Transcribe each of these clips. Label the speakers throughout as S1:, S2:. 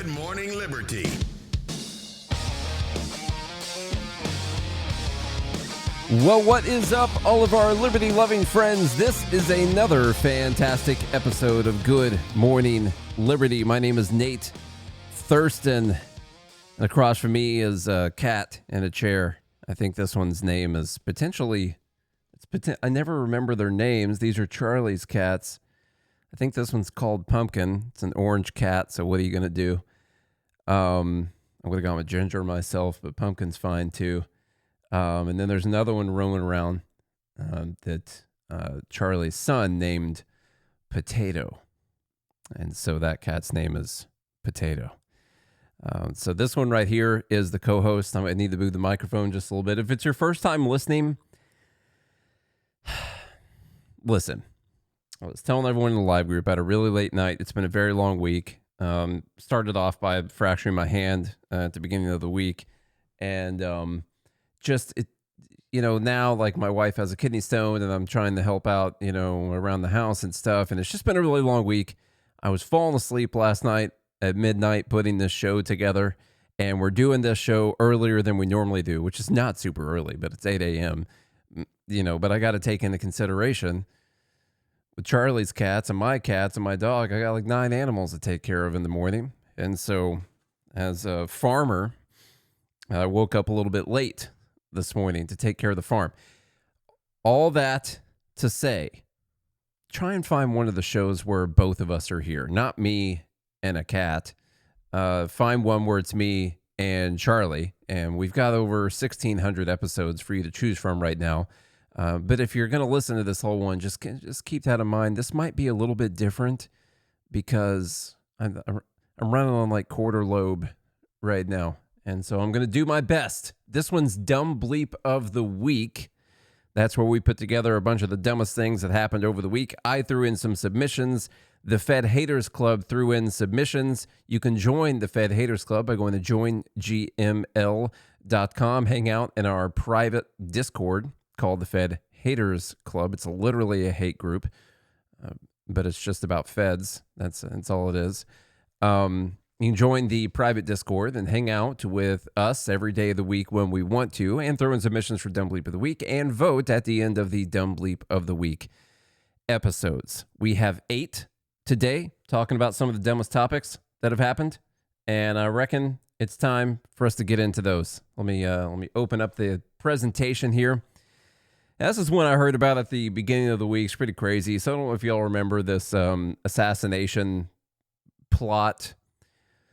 S1: Good Morning Liberty.
S2: Well, what is up, all of our liberty-loving friends? This is another fantastic episode of Good Morning Liberty. My name is Nate Thurston, and across from me is a cat in a chair. I think this one's name is I never remember their names. These are Charlie's cats. I think this one's called Pumpkin. It's an orange cat, so what are you going to do? I would have gone with Ginger myself, but Pumpkin's fine too. And then there's another one roaming around that Charlie's son named Potato. And so that cat's name is Potato. So this one right here is the co-host. I might need to move the microphone just a little bit. If it's your first time listening, listen. I was telling everyone in the live group, I had a really late night. It's been a very long week. Started off by fracturing my hand at the beginning of the week. And now like my wife has a kidney stone and I'm trying to help out, around the house and stuff. And it's just been a really long week. I was falling asleep last night at midnight putting this show together. And we're doing this show earlier than we normally do, which is not super early, but it's 8 a.m. But I got to take into consideration with Charlie's cats and my dog, I got like 9 animals to take care of in the morning. And so as a farmer, I woke up a little bit late this morning to take care of the farm. All that to say, try and find one of the shows where both of us are here, not me and a cat. Find one where it's me and Charlie, and we've got over 1,600 episodes for you to choose from right now. But if you're going to listen to this whole one, just keep that in mind. This might be a little bit different because I'm running on like quarter lobe right now. And so I'm going to do my best. This one's Dumb Bleep of the Week. That's where we put together a bunch of the dumbest things that happened over the week. I threw in some submissions. The Fed Haters Club threw in submissions. You can join the Fed Haters Club by going to joingml.com. Hang out in our private Discord called the Fed Haters Club. It's literally a hate group, but it's just about feds. That's all it is. You can join the private Discord and hang out with us every day of the week when we want to, and throw in submissions for Dumb Bleep of the Week and vote at the end of the Dumb Bleep of the Week episodes. We have 8 today talking about some of the dumbest topics that have happened, and I reckon it's time for us to get into those. Let me open up the presentation here. This is one I heard about at the beginning of the week. It's pretty crazy. So I don't know if y'all remember this assassination plot.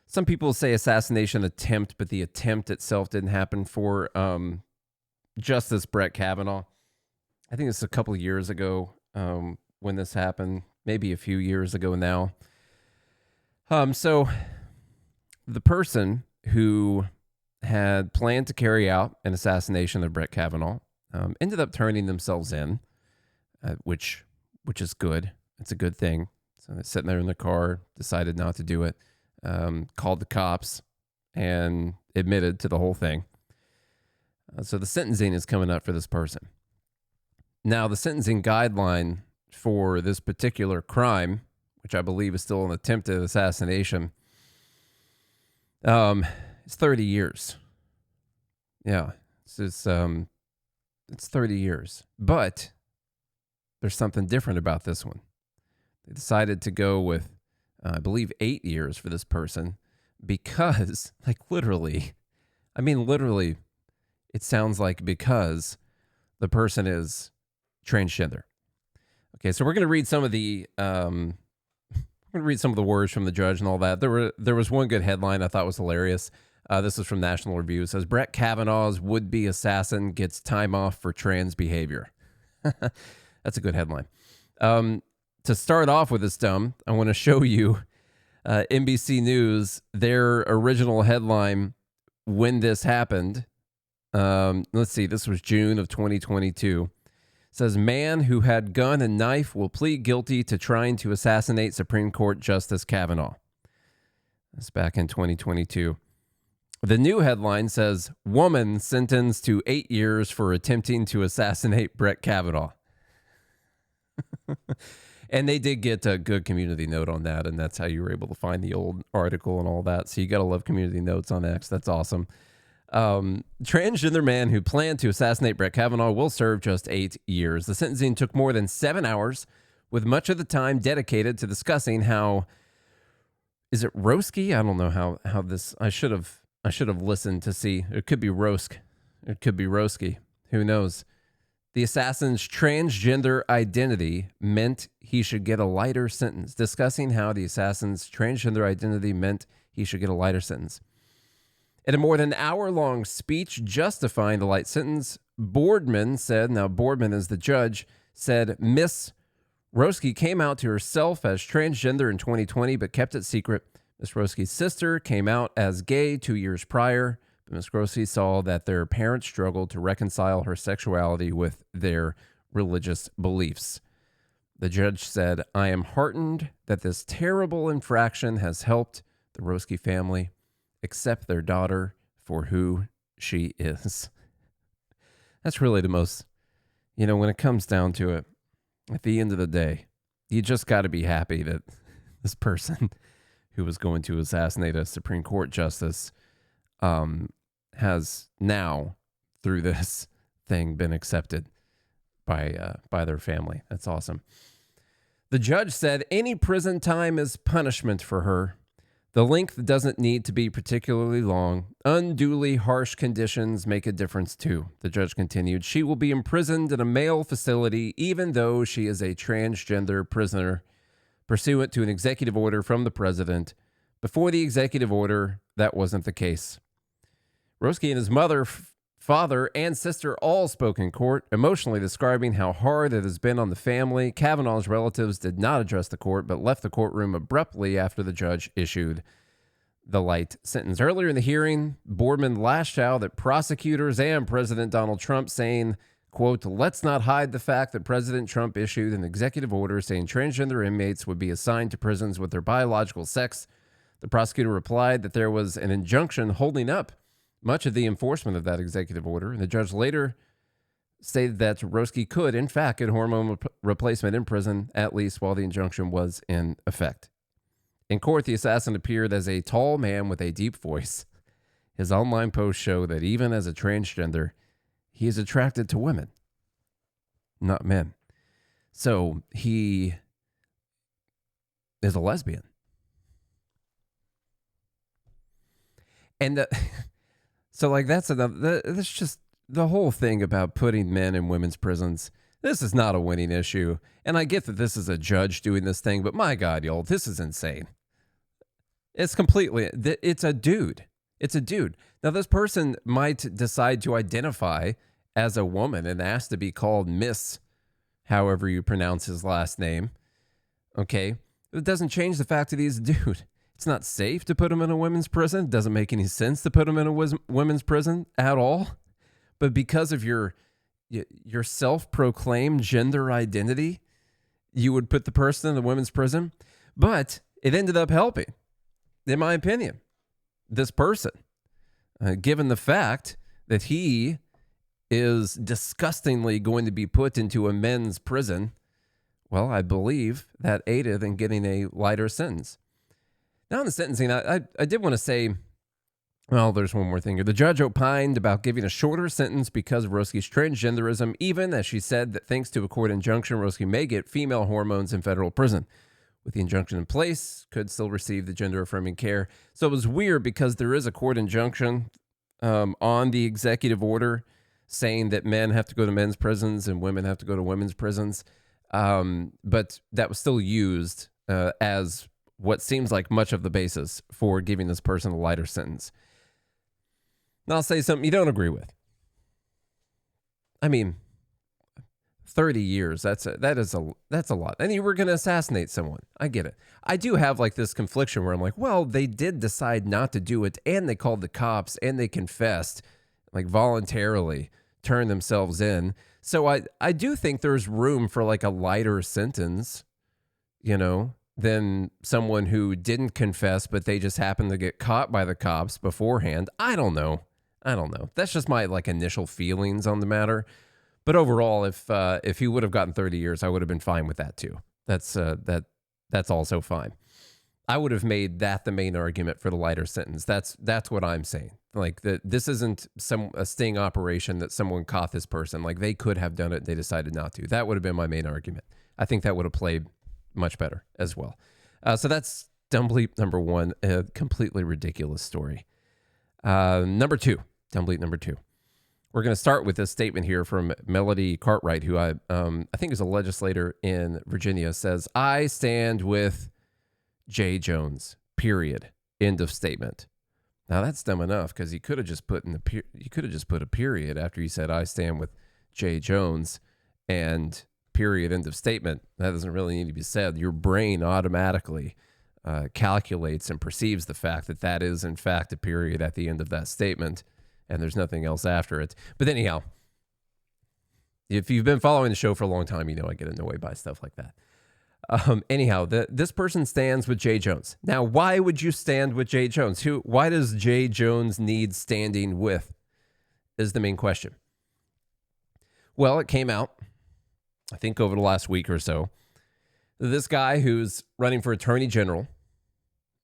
S2: Some people say assassination attempt, but the attempt itself didn't happen for Justice Brett Kavanaugh. I think it's a couple of years ago when this happened, maybe a few years ago now. So the person who had planned to carry out an assassination of Brett Kavanaugh ended up turning themselves in, which is good. It's a good thing. So they're sitting there in the car, decided not to do it. Called the cops and admitted to the whole thing. So the sentencing is coming up for this person. Now, the sentencing guideline for this particular crime, which I believe is still an attempted assassination, is 30 years. Yeah, it's 30 years. But there's something different about this one. They decided to go with I believe 8 years for this person because, literally, it sounds like because the person is transgender. Okay, so we're going to read some of the words from the judge and all that. There was one good headline I thought was hilarious. This is from National Review. It says, Brett Kavanaugh's would-be assassin gets time off for trans behavior. That's a good headline. To start off with this dumb, I want to show you NBC News, their original headline when this happened. Let's see, this was June of 2022. It says, man who had gun and knife will plead guilty to trying to assassinate Supreme Court Justice Kavanaugh. That's back in 2022. The new headline says, woman sentenced to 8 years for attempting to assassinate Brett Kavanaugh. And they did get a good community note on that, and that's how you were able to find the old article and all that. So you got to love community notes on X. That's awesome. Transgender man who planned to assassinate Brett Kavanaugh will serve just 8 years. The sentencing took more than 7 hours, with much of the time dedicated to discussing how, is it Roski? I don't know how this, I should have listened to see. It could be Rosk. It could be Roski. Who knows? The assassin's transgender identity meant he should get a lighter sentence. Discussing how the assassin's transgender identity meant he should get a lighter sentence. In a more than hour-long speech justifying the light sentence, Boardman said, now Boardman is the judge, said Miss Roski came out to herself as transgender in 2020, but kept it secret. Miss Roski's sister came out as gay 2 years prior. Ms. Roski saw that their parents struggled to reconcile her sexuality with their religious beliefs. The judge said, I am heartened that this terrible infraction has helped the Roski family accept their daughter for who she is. That's really the most, when it comes down to it, at the end of the day, you just got to be happy that this person who was going to assassinate a Supreme Court justice has now, through this thing, been accepted by their family. That's awesome. The judge said any prison time is punishment for her. The length doesn't need to be particularly long. Unduly harsh conditions make a difference too. The judge continued, she will be imprisoned in a male facility even though she is a transgender prisoner, pursuant to an executive order from the president. Before the executive order, that wasn't the case. Roski and his mother, father, and sister all spoke in court, emotionally describing how hard it has been on the family. Kavanaugh's relatives did not address the court, but left the courtroom abruptly after the judge issued the light sentence. Earlier in the hearing, Boardman lashed out at prosecutors and President Donald Trump, saying, quote, let's not hide the fact that President Trump issued an executive order saying transgender inmates would be assigned to prisons with their biological sex. The prosecutor replied that there was an injunction holding up much of the enforcement of that executive order, and the judge later stated that Roski could, in fact, get hormone replacement in prison, at least while the injunction was in effect. In court, the assassin appeared as a tall man with a deep voice. His online posts show that even as a transgender, he is attracted to women, not men. So he is a lesbian. And so, that's another. That's just the whole thing about putting men in women's prisons. This is not a winning issue. And I get that this is a judge doing this thing, but my God, y'all, this is insane. It's a dude. It's a dude. Now, this person might decide to identify as a woman and ask to be called Miss, however you pronounce his last name. Okay. It doesn't change the fact that he's a dude. It's not safe to put him in a women's prison. It doesn't make any sense to put him in a women's prison at all. But because of your self-proclaimed gender identity, you would put the person in a women's prison. But it ended up helping, in my opinion, this person, given the fact that he is disgustingly going to be put into a men's prison. Well, I believe that aided in getting a lighter sentence. Now in the sentencing, I did want to say, well, there's one more thing here. The judge opined about giving a shorter sentence because of Roski's transgenderism, even as she said that thanks to a court injunction, Roski may get female hormones in federal prison. With the injunction in place, could still receive the gender-affirming care. So it was weird because there is a court injunction on the executive order saying that men have to go to men's prisons and women have to go to women's prisons. But that was still used as what seems like much of the basis for giving this person a lighter sentence. Now I'll say something you don't agree with. I mean, 30 years, that's a lot. And you were going to assassinate someone. I get it. I do have this confliction where I'm like, well, they did decide not to do it, and they called the cops, and they confessed, voluntarily turned themselves in. So I do think there's room for a lighter sentence, than someone who didn't confess, but they just happened to get caught by the cops beforehand. I don't know. That's just my initial feelings on the matter. But overall, if he would have gotten 30 years, I would have been fine with that too. That's also fine. I would have made that the main argument for the lighter sentence. That's what I'm saying. Like this isn't a sting operation that someone caught this person. Like they could have done it, they decided not to. That would have been my main argument. I think that would have played much better as well. So that's Dumb Bleep number one, a completely ridiculous story. Number two, Dumb Bleep number two. We're going to start with this statement here from Melody Cartwright, who I think is a legislator in Virginia, says, "I stand with J. Jones, period. End of statement." Now that's dumb enough because you could have just put a period after you said, "I stand with J. Jones," and period, end of statement. That doesn't really need to be said. Your brain automatically calculates and perceives the fact that that is, in fact, a period at the end of that statement, and there's nothing else after it. But anyhow, if you've been following the show for a long time, you know I get annoyed by stuff like that. Anyhow, this person stands with J. Jones. Now, why would you stand with J. Jones? Why does J. Jones need standing with is the main question. Well, it came out, I think over the last week or so, this guy who's running for Attorney General,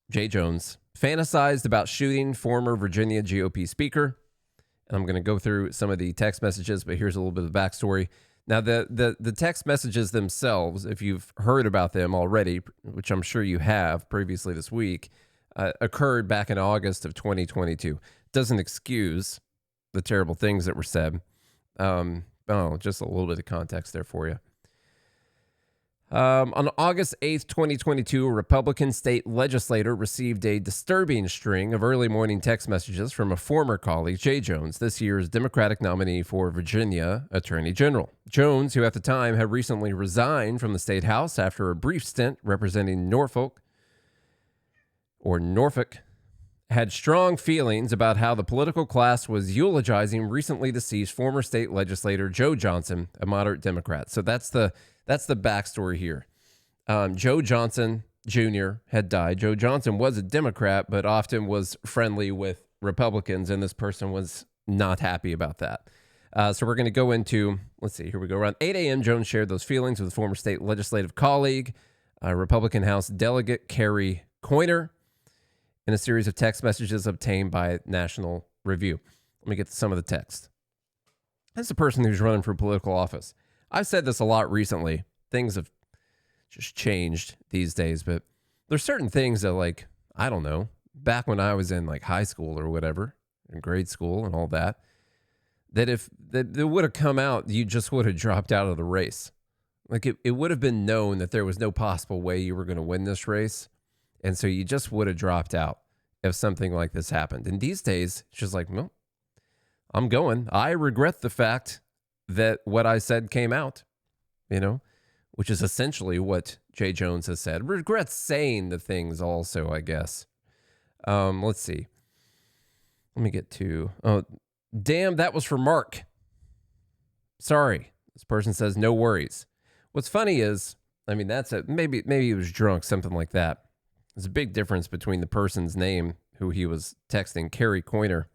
S2: J. Jones, fantasized about shooting former Virginia GOP speaker. And I'm going to go through some of the text messages, but here's a little bit of the backstory. Now, the text messages themselves, if you've heard about them already, which I'm sure you have previously this week, occurred back in August of 2022. Doesn't excuse the terrible things that were said. Just a little bit of context there for you. On August 8th, 2022, a Republican state legislator received a disturbing string of early morning text messages from a former colleague, J. Jones, this year's Democratic nominee for Virginia Attorney General. Jones, who at the time had recently resigned from the state house after a brief stint representing Norfolk, had strong feelings about how the political class was eulogizing recently deceased former state legislator Joe Johnson, a moderate Democrat. So that's the backstory here. Joe Johnson Jr. had died. Joe Johnson was a Democrat, but often was friendly with Republicans, and this person was not happy about that. So we're going to go into, let's see, here we go. Around 8 a.m., Jones shared those feelings with former state legislative colleague, Republican House Delegate Kerry Coyner, in a series of text messages obtained by National Review. Let me get to some of the text. That's a person who's running for political office. I've said this a lot recently. Things have just changed these days, but there's certain things that, like, I don't know, back when I was in like high school or whatever, in grade school and all that, that if that would have come out, you just would have dropped out of the race. Like it would have been known that there was no possible way you were going to win this race. And so you just would have dropped out if something like this happened. And these days, it's just like, no, I'm going. I regret the fact that what I said came out, which is essentially what J. Jones has said. Regrets saying the things also, I guess. Let's see. Let me get to, damn, that was for Mark. Sorry. This person says, no worries. What's funny is, that's it. Maybe he was drunk, something like that. There's a big difference between the person's name, who he was texting, Kerry Coyner,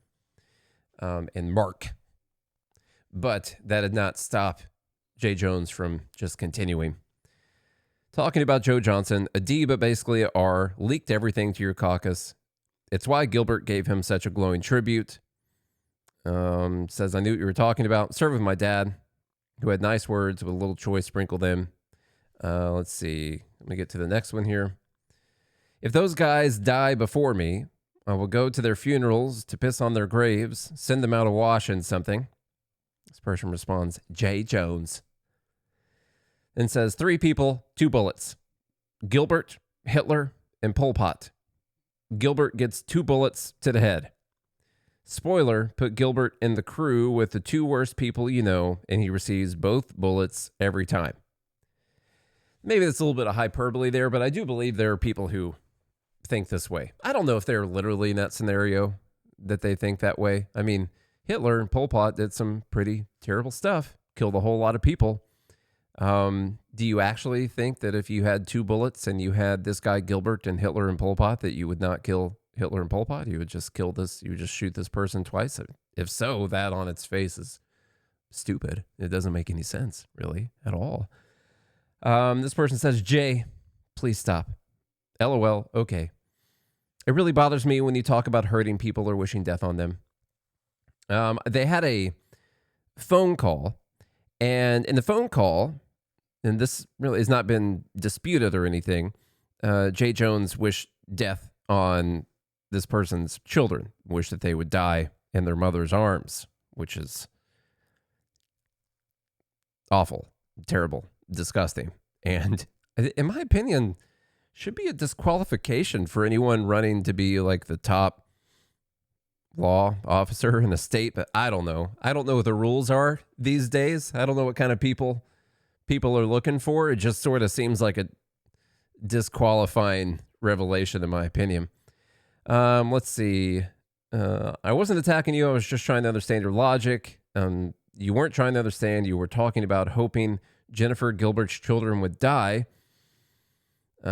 S2: and Mark. But that did not stop J. Jones from just continuing. Talking about Joe Johnson, a D, but basically a R, leaked everything to your caucus. It's why Gilbert gave him such a glowing tribute. Says, I knew what you were talking about. Served with my dad, who had nice words with a little choice sprinkled in. Let's see. Let me get to the next one here. If those guys die before me, I will go to their funerals to piss on their graves, send them out a wash and something. This person responds, J. Jones. And says, 3 people, 2 bullets. Gilbert, Hitler, and Pol Pot. Gilbert gets 2 bullets to the head. Spoiler, put Gilbert in the crew with the 2 worst people you know, and he receives both bullets every time. Maybe that's a little bit of hyperbole there, but I do believe there are people who think this way. I don't know if they're literally in that scenario that they think that way. Hitler and Pol Pot did some pretty terrible stuff, killed a whole lot of people. Do you actually think that if you had 2 bullets and you had this guy Gilbert and Hitler and Pol Pot, that you would not kill Hitler and Pol Pot? You would just you would just shoot this person twice? If so, that on its face is stupid. It doesn't make any sense, really, at all. This person says, Jay, please stop. LOL, okay. It really bothers me when you talk about hurting people or wishing death on them. They had a phone call, and in the phone call, and this really has not been disputed or anything, Jay Jones wished death on this person's children, wished that they would die in their mother's arms, which is awful, terrible, disgusting, and in my opinion, should be a disqualification for anyone running to be like the top law officer in the state. But I don't know. I don't know what the rules are these days. I don't know what kind of people are looking for. It just sort of seems like a disqualifying revelation, in my opinion. Let's see. I wasn't attacking you. I was just trying to understand your logic. You weren't trying to understand. You were talking about hoping Jennifer Gilbert's children would die.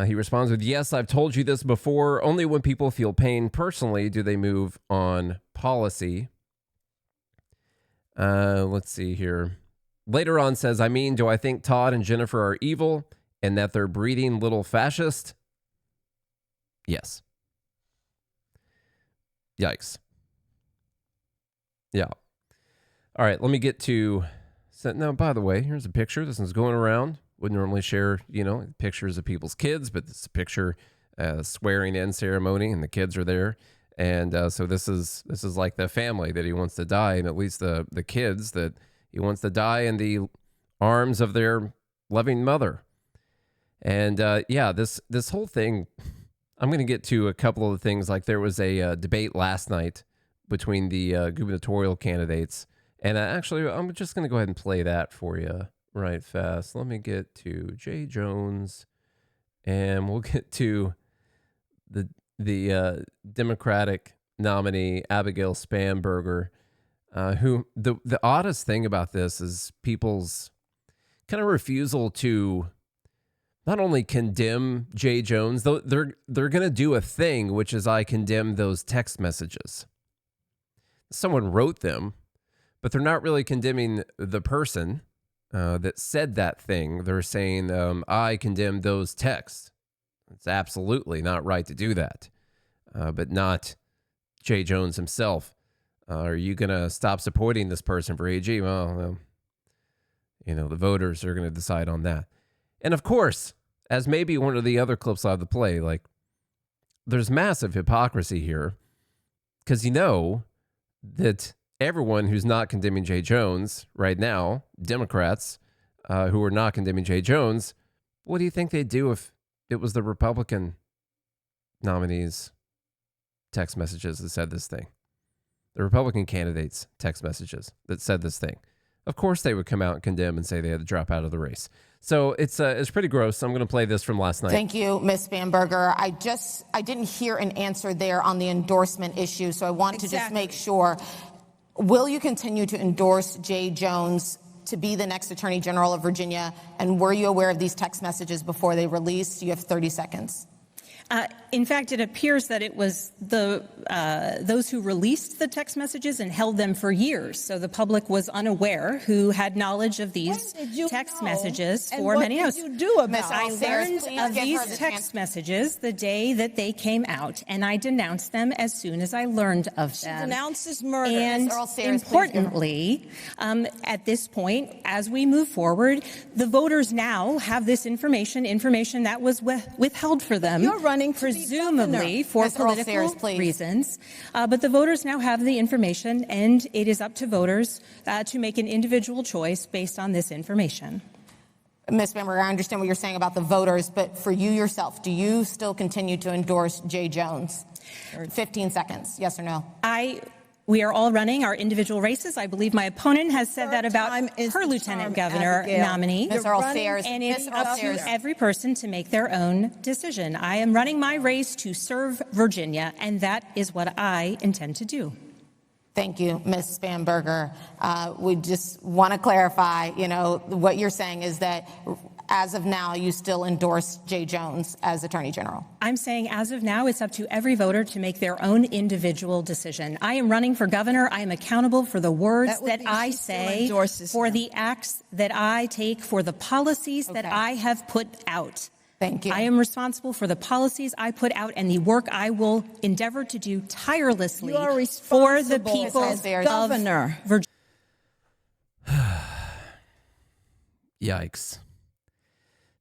S2: He responds with, yes, I've told you this before. Only when people feel pain personally do they move on policy. Let's see here. Later on says, I mean, do I think Todd and Jennifer are evil and that they're breeding little fascists? Yes. Yikes. Yeah. All right, let me get to... Now, by the way, here's a picture. This one's going around. Wouldn't normally share, pictures of people's kids, but this is a picture, swearing in ceremony, and the kids are there. And so this is like the family that he wants to die, and at least the kids that he wants to die in the arms of their loving mother. And this whole thing, I'm going to get to a couple of the things. Like there was a debate last night between the gubernatorial candidates, and actually, I'm just going to go ahead and play that for you. Right fast. Let me get to Jay Jones, and we'll get to the Democratic nominee Abigail Spanberger, who the oddest thing about this is people's kind of refusal to not only condemn Jay Jones, though they're going to do a thing, which is I condemn those text messages. Someone wrote them, but they're not really condemning the person that said that thing. They're saying, I condemn those texts. It's absolutely not right to do that. But not Jay Jones himself. Are you going to stop supporting this person for AG? Well, the voters are going to decide on that. And of course, as maybe one of the other clips I have to play, like, there's massive hypocrisy here. Because that everyone who's not condemning Jay Jones right now, Democrats who are not condemning Jay Jones, what do you think they'd do if it was the Republican nominees' text messages that said this thing? The Republican candidates' text messages that said this thing. Of course they would come out and condemn and say they had to drop out of the race. So it's pretty gross. I'm going to play this from last night.
S1: Thank you, Ms. Spanberger. I didn't hear an answer there on the endorsement issue, so I want to just make sure. Will you continue to endorse Jay Jones to be the next Attorney General of Virginia? And were you aware of these text messages before they released? You have 30 seconds.
S3: In fact, it appears that it was those who released the text messages and held them for years. So the public was unaware who had knowledge of these text messages for many years.
S1: What did you do about
S3: I learned of these text messages the day that they came out, and I denounced them as soon as I learned of them.
S1: She denounces murder.
S3: And importantly, at this point, as we move forward, the voters now have this information that was withheld for them.
S1: You're running
S3: presumably for political reasons. But the voters now have the information, and it is up to voters to make an individual choice based on this information.
S1: Ms. Spanberger, I understand what you're saying about the voters, but for you yourself, do you still continue to endorse Jay Jones? 15 seconds, yes or no?
S3: We are all running our individual races. I believe my opponent has said that about her lieutenant governor nominee. And it's up to every person to make their own decision. I am running my race to serve Virginia, and that is what I intend to do.
S1: Thank you, Ms. Spanberger. We just want to clarify, what you're saying is that as of now, you still endorse Jay Jones as Attorney General?
S3: I'm saying as of now, it's up to every voter to make their own individual decision. I am running for governor. I am accountable for the words that I say, for the acts that I take, for the policies that I have put out.
S1: Thank you.
S3: I am responsible for the policies I put out and the work I will endeavor to do tirelessly for the people of
S4: Governor.
S3: Virginia.
S2: Yikes.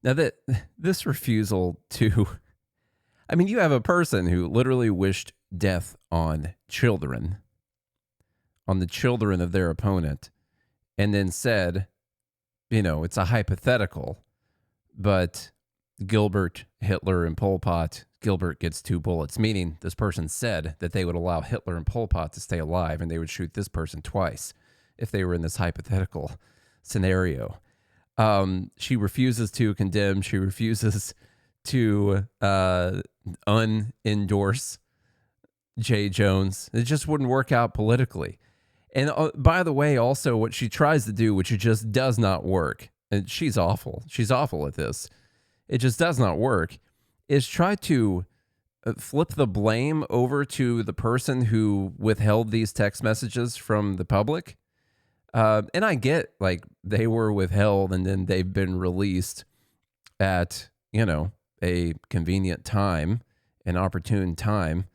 S2: Now that this refusal to, I mean, you have a person who literally wished death on children, on the children of their opponent, and then said, you know, it's a hypothetical, but Gilbert, Hitler, and Pol Pot, Gilbert gets 2 bullets, meaning this person said that they would allow Hitler and Pol Pot to stay alive and they would shoot this person twice if they were in this hypothetical scenario. She refuses to condemn. She refuses to unendorse Jay Jones. It just wouldn't work out politically. And by the way, also what she tries to do, which it just does not work, and she's awful. She's awful at this. It just does not work, is try to flip the blame over to the person who withheld these text messages from the public. And I get, like, they were withheld and then they've been released at, you know, a convenient time, an opportune time.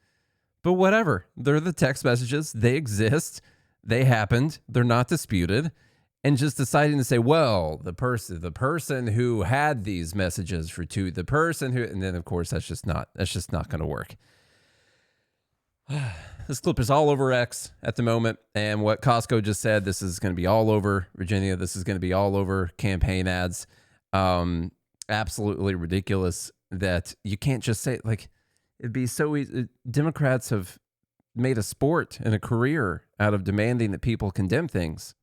S2: But whatever. They're the text messages. They exist. They happened. They're not disputed. And just deciding to say, well, the person who had these messages for the person who, and then of course that's just not going to work. This clip is all over X at the moment. And what Costco just said, this is going to be all over Virginia. This is going to be all over campaign ads. Absolutely ridiculous that you can't just say, like, it'd be so easy. Democrats have made a sport and a career out of demanding that people condemn things.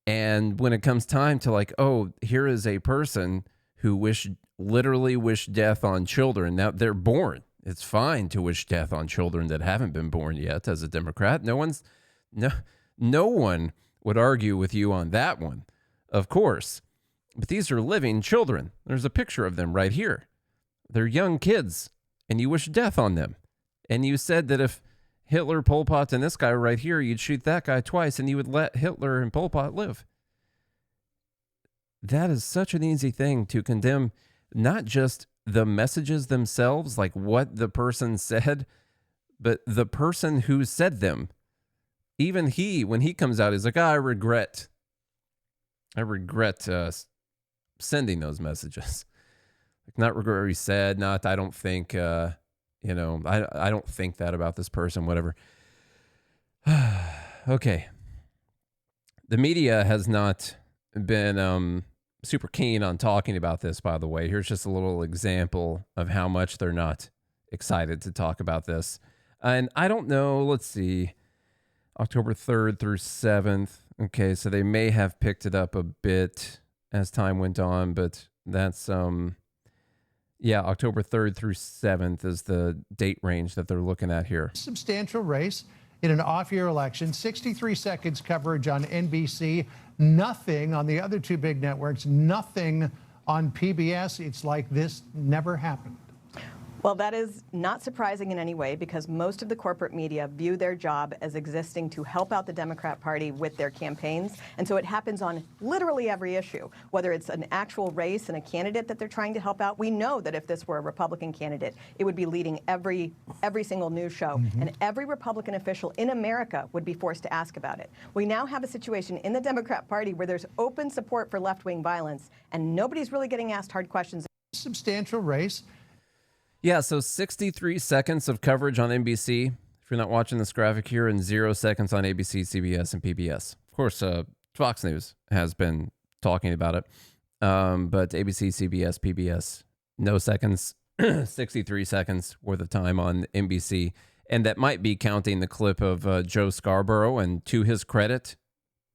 S2: And when it comes time to, like, oh, here is a person who literally wished death on children. Now they're born. It's fine to wish death on children that haven't been born yet as a Democrat. No one would argue with you on that one, of course. But these are living children. There's a picture of them right here. They're young kids, and you wish death on them. And you said that if Hitler, Pol Pot, and this guy right here, you'd shoot that guy twice, and you would let Hitler and Pol Pot live. That is such an easy thing to condemn, not just the messages themselves, like what the person said, but the person who said them. Even he, when he comes out, he's like, I regret sending those messages. Like, not regret what he said, not, I don't think, I don't think that about this person, whatever. Okay. The media has not been super keen on talking about this, by the way. Here's just a little example of how much they're not excited to talk about this. And I don't know, let's see, October 3rd through 7th. Okay, so they may have picked it up a bit as time went on, but that's, October 3rd through 7th is the date range that they're looking at here.
S5: Substantial race in an off-year election, 63 seconds coverage on NBC, nothing on the other 2 big networks, nothing on PBS. It's like this never happened.
S6: Well, that is not surprising in any way, because most of the corporate media view their job as existing to help out the Democrat Party with their campaigns. And so it happens on literally every issue, whether it's an actual race and a candidate that they're trying to help out. We know that if this were a Republican candidate, it would be leading every single news show, and every Republican official in America would be forced to ask about it. We now have a situation in the Democrat Party where there's open support for left-wing violence, and nobody's really getting asked hard questions.
S5: Substantial race.
S2: Yeah, so 63 seconds of coverage on NBC, if you're not watching this graphic here, and 0 seconds on ABC, CBS, and PBS. Of course, Fox News has been talking about it, but ABC, CBS, PBS, no seconds, 63 seconds worth of time on NBC. And that might be counting the clip of Joe Scarborough, and to his credit,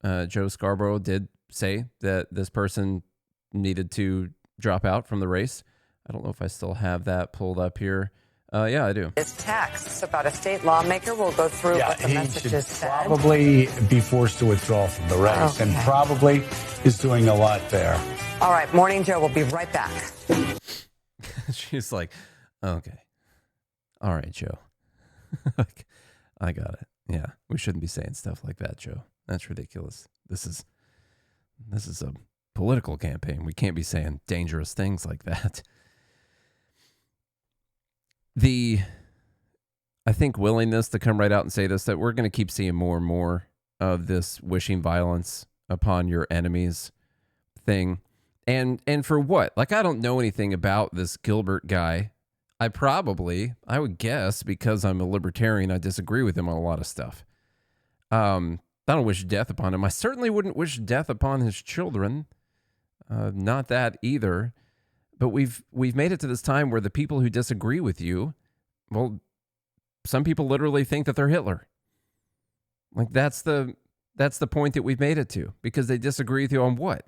S2: Joe Scarborough did say that this person needed to drop out from the race. I don't know if I still have that pulled up here. Yeah, I do.
S4: This text about a state lawmaker. We'll go through what the messages said.
S7: Probably be forced to withdraw from the race, and probably is doing a lot there.
S4: All right, Morning Joe. We'll be right back.
S2: She's like, okay. All right, Joe. I got it. Yeah, we shouldn't be saying stuff like that, Joe. That's ridiculous. This is a political campaign. We can't be saying dangerous things like that. I think willingness to come right out and say this, that we're going to keep seeing more and more of this wishing violence upon your enemies thing. And for what? Like, I don't know anything about this Gilbert guy. I would guess, because I'm a libertarian, I disagree with him on a lot of stuff. I don't wish death upon him. I certainly wouldn't wish death upon his children. Not that either. But we've made it to this time where the people who disagree with you, well, some people literally think that they're Hitler. Like, that's the point that we've made it to, because they disagree with you on what?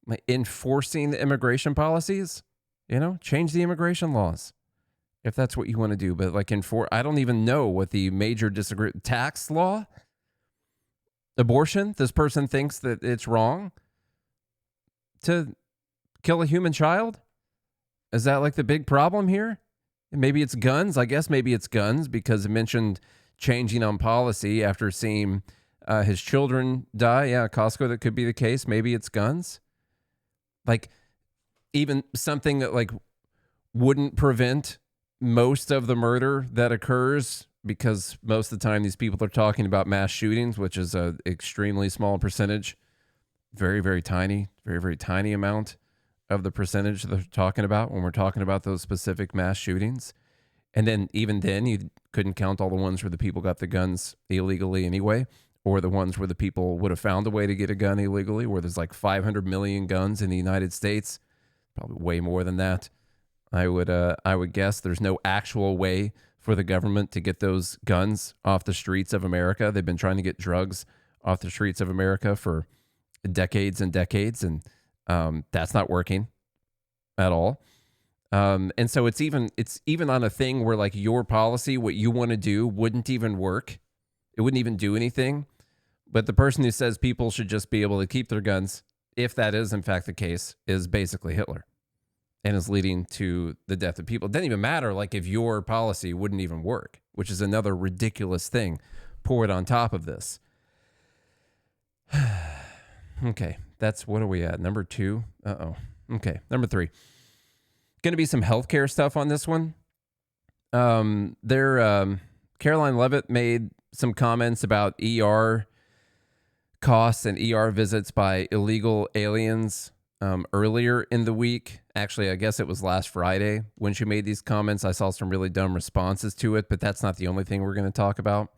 S2: Like, enforcing the immigration policies? Change the immigration laws if that's what you want to do. But like, I don't even know what the major tax law, abortion. This person thinks that it's wrong to kill a human child. Is that like the big problem here? Maybe it's guns. I guess maybe it's guns, because it mentioned changing on policy after seeing his children die. Yeah, Costco, that could be the case. Maybe it's guns. Like, even something that like wouldn't prevent most of the murder that occurs, because most of the time these people are talking about mass shootings, which is an extremely small percentage, very, very tiny amount of the percentage they're talking about when we're talking about those specific mass shootings. And then even then, you couldn't count all the ones where the people got the guns illegally anyway, or the ones where the people would have found a way to get a gun illegally, where there's like 500 million guns in the United States. Probably way more than that. I would guess there's no actual way for the government to get those guns off the streets of America. They've been trying to get drugs off the streets of America for decades and decades, and that's not working at all. And so it's even on a thing where like your policy, what you want to do, wouldn't even work. It wouldn't even do anything. But the person who says people should just be able to keep their guns, if that is in fact the case, is basically Hitler, and is leading to the death of people. It doesn't even matter like if your policy wouldn't even work, which is another ridiculous thing poured on top of this. Okay, what are we at? Number 2? Okay, number 3. Going to be some healthcare stuff on this one. Caroline Leavitt made some comments about ER costs and ER visits by illegal aliens earlier in the week. Actually, I guess it was last Friday when she made these comments. I saw some really dumb responses to it, but that's not the only thing we're going to talk about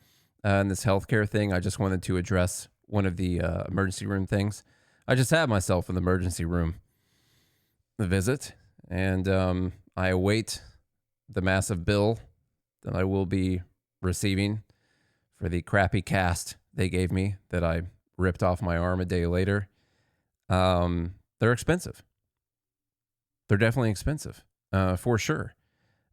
S2: in this healthcare thing. I just wanted to address one of the emergency room things. I just had myself in the emergency room visit, and I await the massive bill that I will be receiving for the crappy cast they gave me that I ripped off my arm a day later. They're expensive. They're definitely expensive, for sure.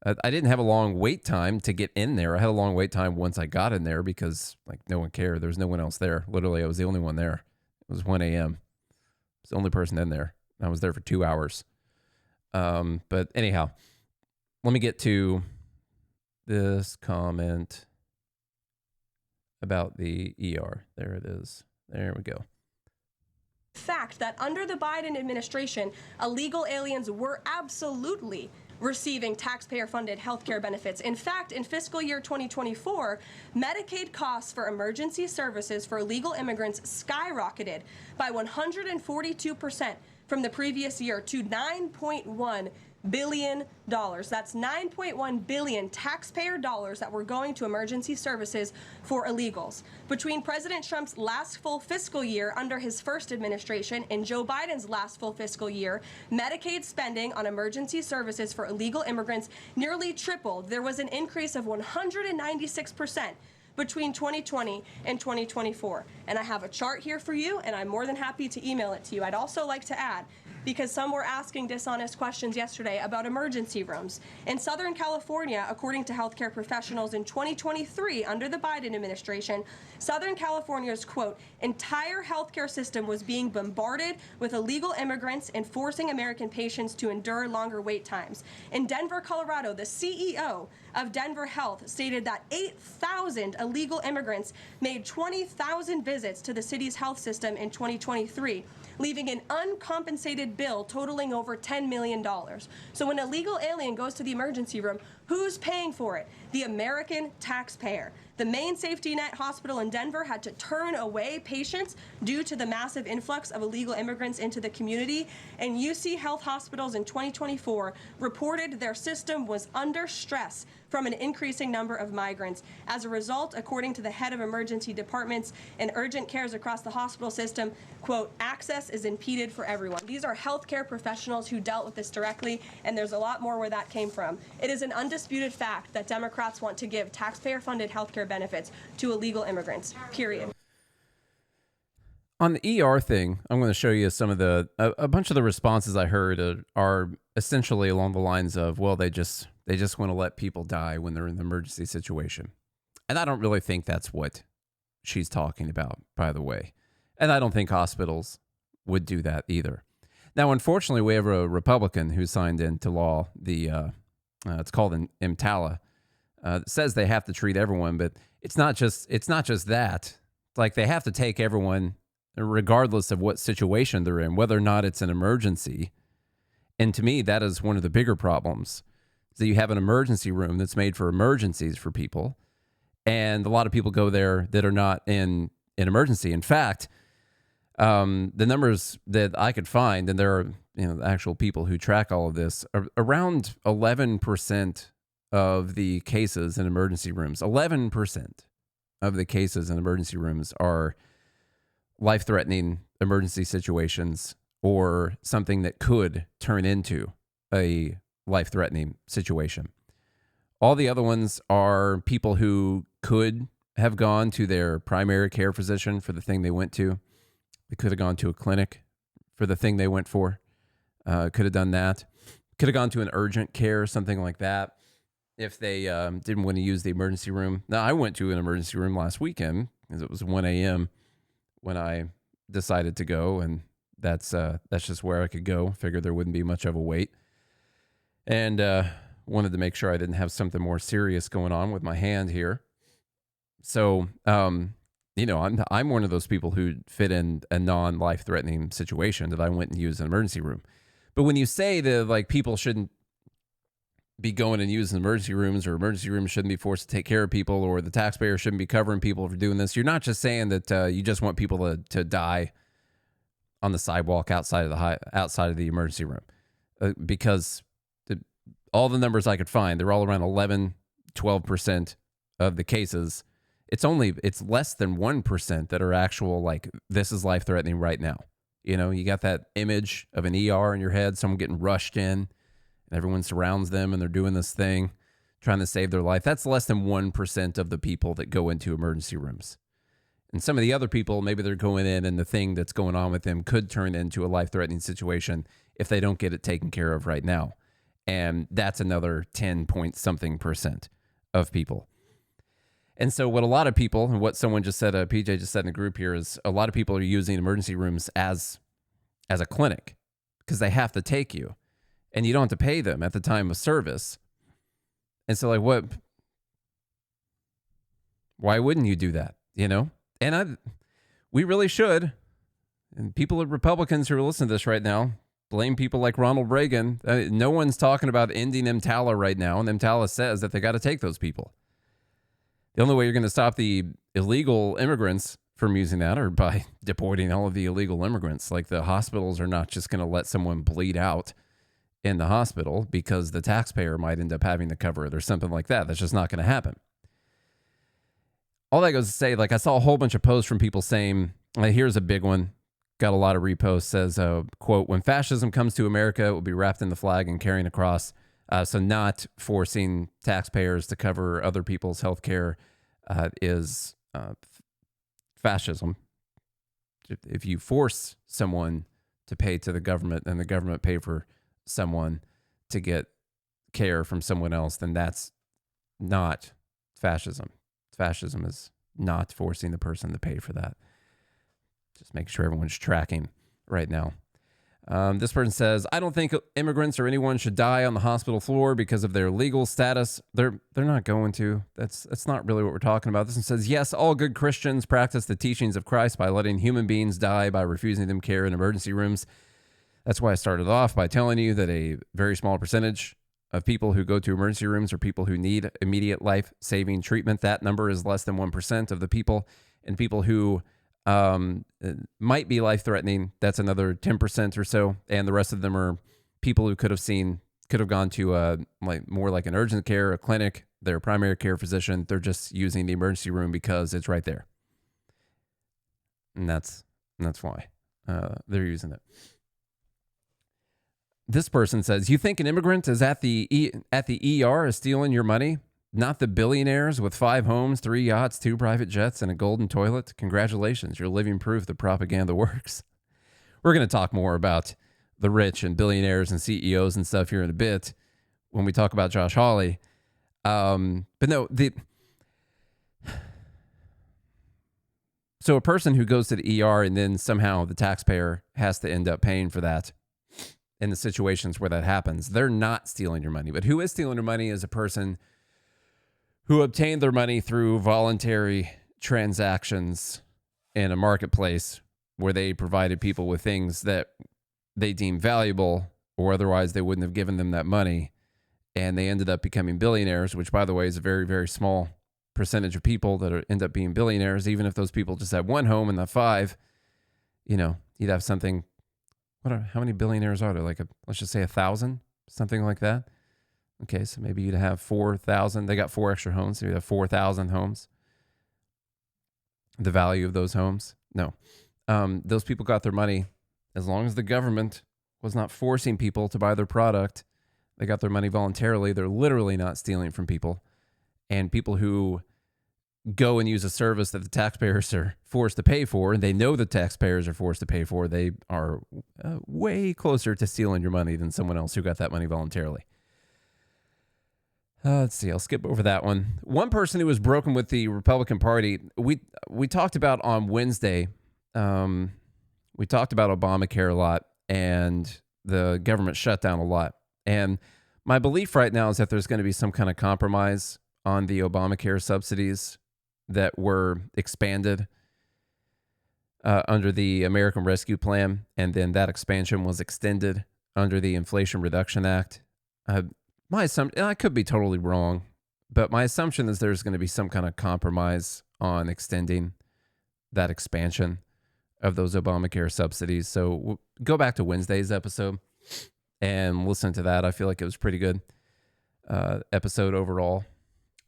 S2: I didn't have a long wait time to get in there. I had a long wait time once I got in there because like no one cared. There was no one else there. Literally, I was the only one there. It was 1 a.m. I was the only person in there. I was there for 2 hours. But anyhow, let me get to this comment about the ER. There it is. There we go.
S8: Fact that under the Biden administration, illegal aliens were absolutely receiving taxpayer-funded healthcare benefits. In fact, in fiscal year 2024, Medicaid costs for emergency services for illegal immigrants skyrocketed by 142% from the previous year to $9.1 billion. That's $9.1 billion taxpayer dollars that were going to emergency services for illegals. Between President Trump's last full fiscal year under his first administration and Joe Biden's last full fiscal year, Medicaid spending on emergency services for illegal immigrants nearly tripled. There was an increase of 196% between 2020 and 2024. And I have a chart here for you, and I'm more than happy to email it to you. I'd also like to add, because some were asking dishonest questions yesterday about emergency rooms. In Southern California, according to healthcare professionals in 2023, under the Biden administration, Southern California's, quote, entire healthcare system was being bombarded with illegal immigrants and forcing American patients to endure longer wait times. In Denver, Colorado, the CEO of Denver Health stated that 8,000 illegal immigrants made 20,000 visits to the city's health system in 2023, leaving an uncompensated bill totaling over $10 million. So when a illegal alien goes to the emergency room, who's paying for it? The American taxpayer. The main safety net hospital in Denver had to turn away patients due to the massive influx of illegal immigrants into the community. And UC Health Hospitals in 2024 reported their system was under stress from an increasing number of migrants. As a result, according to the head of emergency departments and urgent cares across the hospital system, quote, access is impeded for everyone. These are healthcare professionals who dealt with this directly, and there's a lot more where that came from. It is an undisputed fact that Democrats want to give taxpayer-funded healthcare benefits to illegal immigrants, period.
S2: On the ER thing, I'm going to show you some of a bunch of the responses I heard are essentially along the lines of, well, they just want to let people die when they're in an emergency situation. And I don't really think that's what she's talking about, by the way. And I don't think hospitals would do that either. Now, unfortunately, we have a Republican who signed into law it's called an EMTALA, says they have to treat everyone, but it's not just that. Like, they have to take everyone regardless of what situation they're in, whether or not it's an emergency. And to me, that is one of the bigger problems. So you have an emergency room that's made for emergencies for people, and a lot of people go there that are not in an emergency. In fact, the numbers that I could find, and there are actual people who track all of this, are around 11% of the cases in emergency rooms. 11% of the cases in emergency rooms are life-threatening emergency situations or something that could turn into a life-threatening situation. All the other ones are people who could have gone to their primary care physician for the thing they went to. They could have gone to a clinic for the thing they went for. Could have done that. Could have gone to an urgent care, something like that, if they didn't want to use the emergency room. Now, I went to an emergency room last weekend because it was 1 a.m. when I decided to go, and that's just where I could go. Figured there wouldn't be much of a wait. And wanted to make sure I didn't have something more serious going on with my hand here. So, I'm one of those people who fit in a non-life-threatening situation that I went and used an emergency room. But when you say that, like, people shouldn't be going and using emergency rooms, or emergency rooms shouldn't be forced to take care of people, or the taxpayer shouldn't be covering people for doing this, you're not just saying that you just want people to die on the sidewalk outside of the emergency room, because all the numbers I could find, they're all around 11-12% of the cases. It's less than 1% that are actual, like, this is life-threatening right now. You got that image of an ER in your head, someone getting rushed in, and everyone surrounds them, and they're doing this thing, trying to save their life. That's less than 1% of the people that go into emergency rooms. And some of the other people, maybe they're going in, and the thing that's going on with them could turn into a life-threatening situation if they don't get it taken care of right now. And that's another 10-point-something% of people. And so what a lot of people, and what someone just said, PJ just said in the group here, is a lot of people are using emergency rooms as a clinic because they have to take you, and you don't have to pay them at the time of service. And so, like, why wouldn't you do that? And we really should. And people, Republicans who are listening to this right now, blame people like Ronald Reagan. No one's talking about ending EMTALA right now, and EMTALA says that they got to take those people. The only way you're going to stop the illegal immigrants from using that are by deporting all of the illegal immigrants. Like, the hospitals are not just going to let someone bleed out in the hospital because the taxpayer might end up having to cover it or something like that. That's just not going to happen. All that goes to say, like, I saw a whole bunch of posts from people saying, here's a big one, got a lot of reposts, says, quote, when fascism comes to America, it will be wrapped in the flag and carrying a cross. So not forcing taxpayers to cover other people's health care is fascism. if you force someone to pay to the government and the government pay for someone to get care from someone else, then that's not fascism. Fascism is not forcing the person to pay for that. Just make sure everyone's tracking right now. This person says, I don't think immigrants or anyone should die on the hospital floor because of their legal status. They're not going to. That's not really what we're talking about. This one says, yes, all good Christians practice the teachings of Christ by letting human beings die by refusing them care in emergency rooms. That's why I started off by telling you that a very small percentage of people who go to emergency rooms are people who need immediate life-saving treatment. That number is less than 1% of the people, and people who might be life-threatening, that's another 10% or so, and the rest of them are people who could have gone to more like an urgent care, a clinic, their primary care physician. They're just using the emergency room because it's right there, and that's why they're using it. This person says, you think an immigrant is at the ER is stealing your money? Not the billionaires with 5 homes, 3 yachts, 2 private jets, and a golden toilet. Congratulations, you're living proof that propaganda works. We're going to talk more about the rich and billionaires and CEOs and stuff here in a bit when we talk about Josh Hawley. But no, so a person who goes to the ER and then somehow the taxpayer has to end up paying for that in the situations where that happens, they're not stealing your money. But who is stealing your money is a person who obtained their money through voluntary transactions in a marketplace where they provided people with things that they deem valuable, or otherwise they wouldn't have given them that money. And they ended up becoming billionaires, which, by the way, is a very, very small percentage of people that end up being billionaires. Even if those people just have 1 home and not 5, you'd have something. How many billionaires are there? Let's just say 1,000, something like that. Okay, so maybe you'd have 4,000. They got 4 extra homes, so you'd have 4,000 homes. The value of those homes? No. Those people got their money as long as the government was not forcing people to buy their product. They got their money voluntarily. They're literally not stealing from people. And people who go and use a service that the taxpayers are forced to pay for, and they know the taxpayers are forced to pay for, they are way closer to stealing your money than someone else who got that money voluntarily. Let's see. I'll skip over that one. One person who was broken with the Republican Party, we talked about on Wednesday. We talked about Obamacare a lot and the government shutdown a lot. And my belief right now is that there's going to be some kind of compromise on the Obamacare subsidies that were expanded under the American Rescue Plan, and then that expansion was extended under the Inflation Reduction Act. My assumption, I could be totally wrong, but my assumption is there's going to be some kind of compromise on extending that expansion of those Obamacare subsidies. So go back to Wednesday's episode and listen to that. I feel like it was pretty good episode overall.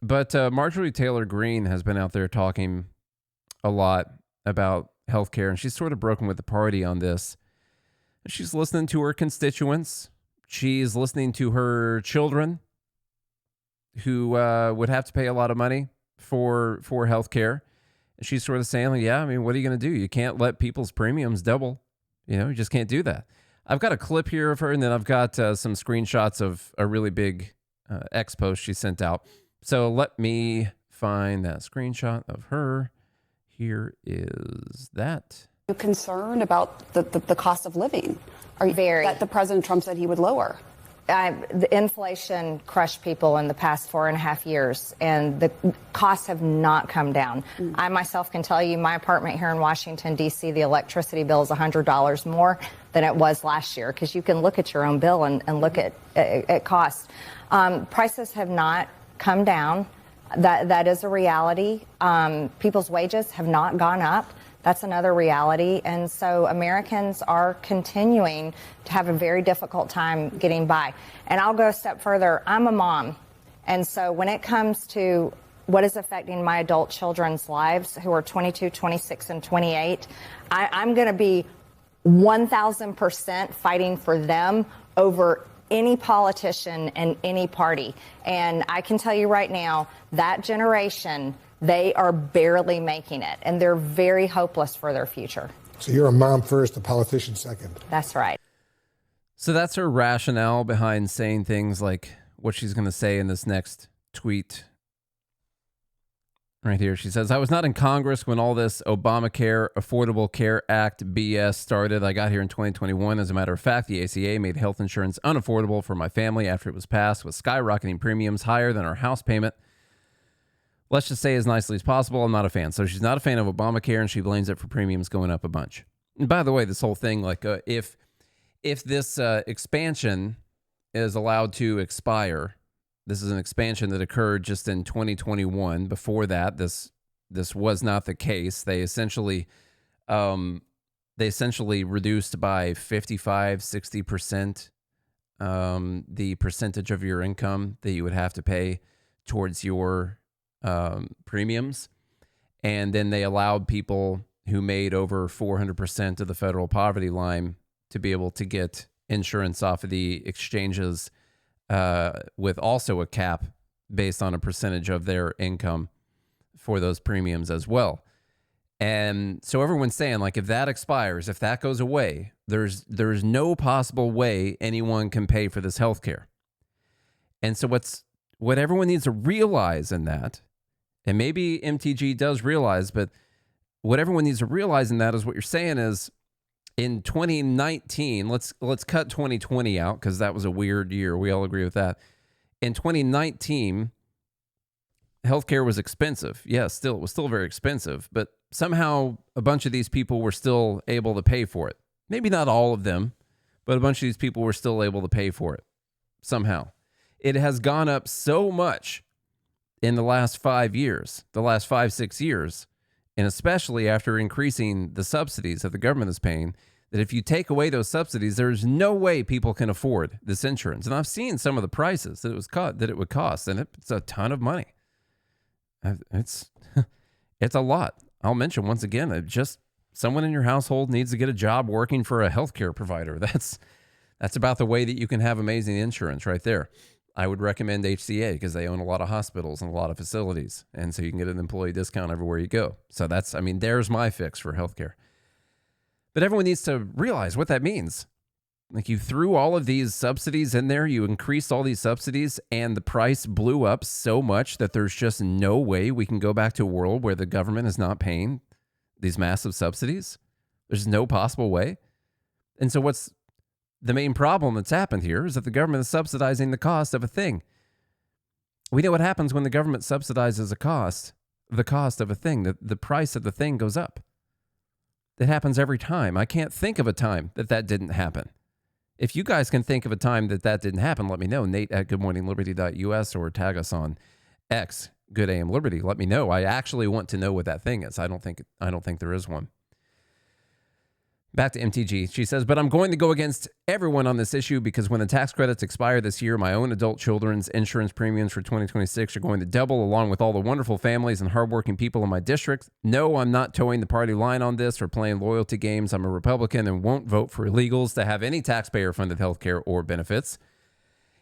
S2: But Marjorie Taylor Greene has been out there talking a lot about healthcare, and she's sort of broken with the party on this. She's listening to her constituents. She's listening to her children who would have to pay a lot of money for healthcare. And she's sort of saying, yeah, I mean, what are you going to do? You can't let people's premiums double. You just can't do that. I've got a clip here of her, and then I've got some screenshots of a really big X post she sent out. So let me find that screenshot of her. Here is that.
S9: Are you concerned about the cost of living? Are you very that the President Trump said he would lower?
S10: The inflation crushed people in the past 4.5 years, and the costs have not come down. I myself can tell you my apartment here in Washington, D.C., the electricity bill is $100 more than it was last year, because you can look at your own bill and look at costs. Prices have not come down. That is a reality. People's wages have not gone up. That's another reality. And so Americans are continuing to have a very difficult time getting by. And I'll go a step further. I'm a mom. And so when it comes to what is affecting my adult children's lives, who are 22, 26, and 28, I'm going to be 1,000% fighting for them over any politician and any party. And I can tell you right now, that generation, they are barely making it, and they're very hopeless for their future.
S11: So you're a mom first, a politician second.
S10: That's right.
S2: So that's her rationale behind saying things like what she's going to say in this next tweet. Right here, she says, I was not in Congress when all this Obamacare Affordable Care Act BS started. I got here in 2021. As a matter of fact, the ACA made health insurance unaffordable for my family after it was passed, with skyrocketing premiums higher than our house payment. Let's just say as nicely as possible, I'm not a fan. So she's not a fan of Obamacare, and she blames it for premiums going up a bunch. And by the way, this whole thing, like if this expansion is allowed to expire, this is an expansion that occurred just in 2021. Before that, this was not the case. They essentially reduced by 55, 60% the percentage of your income that you would have to pay towards your premiums. And then they allowed people who made over 400% of the federal poverty line to be able to get insurance off of the exchanges with also a cap based on a percentage of their income for those premiums as well. And so everyone's saying, like, if that expires, if that goes away, there's no possible way anyone can pay for this health care. And so what everyone needs to realize in that, and maybe MTG does realize, but what everyone needs to realize in that is what you're saying is, in 2019, let's cut 2020 out because that was a weird year. We all agree with that. In 2019, healthcare was expensive. Yes, it was still very expensive, but somehow a bunch of these people were still able to pay for it. Maybe not all of them, but a bunch of these people were still able to pay for it somehow. It has gone up so much in the last 5 years, the last 5-6 years, and especially after increasing the subsidies that the government is paying, that if you take away those subsidies, there's no way people can afford this insurance. And I've seen some of the prices that it would cost, and it's a ton of money. It's a lot. I'll mention once again, just someone in your household needs to get a job working for a healthcare provider. That's about the way that you can have amazing insurance right there. I would recommend HCA because they own a lot of hospitals and a lot of facilities. And so you can get an employee discount everywhere you go. So there's my fix for healthcare. But everyone needs to realize what that means. Like, you threw all of these subsidies in there, you increased all these subsidies, and the price blew up so much that there's just no way we can go back to a world where the government is not paying these massive subsidies. There's no possible way. And so what's the main problem that's happened here is that the government is subsidizing the cost of a thing. We know what happens when the government subsidizes the cost of a thing. The price of the thing goes up. It happens every time. I can't think of a time that didn't happen. If you guys can think of a time that didn't happen, let me know. Nate at goodmorningliberty.us, or tag us on X, Good AM Liberty. Let me know. I actually want to know what that thing is. I don't think there is one. Back to MTG. She says, but I'm going to go against everyone on this issue because when the tax credits expire this year, my own adult children's insurance premiums for 2026 are going to double, along with all the wonderful families and hardworking people in my district. No, I'm not towing the party line on this or playing loyalty games. I'm a Republican and won't vote for illegals to have any taxpayer-funded health care or benefits.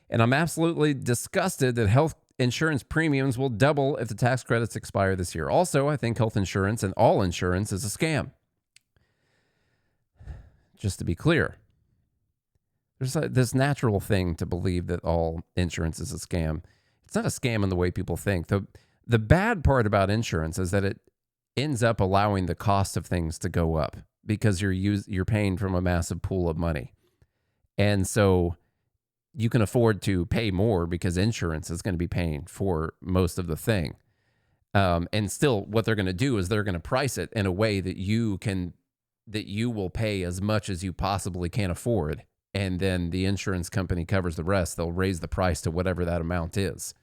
S2: And I'm absolutely disgusted that health insurance premiums will double if the tax credits expire this year. Also, I think health insurance and all insurance is a scam. Just to be clear, there's this natural thing to believe that all insurance is a scam. It's not a scam in the way people think. The bad part about insurance is that it ends up allowing the cost of things to go up because you're paying from a massive pool of money. And so you can afford to pay more because insurance is going to be paying for most of the thing. And still, what they're going to do is they're going to price it in a way that you will pay as much as you possibly can afford, and then the insurance company covers the rest. They'll raise the price to whatever that amount is.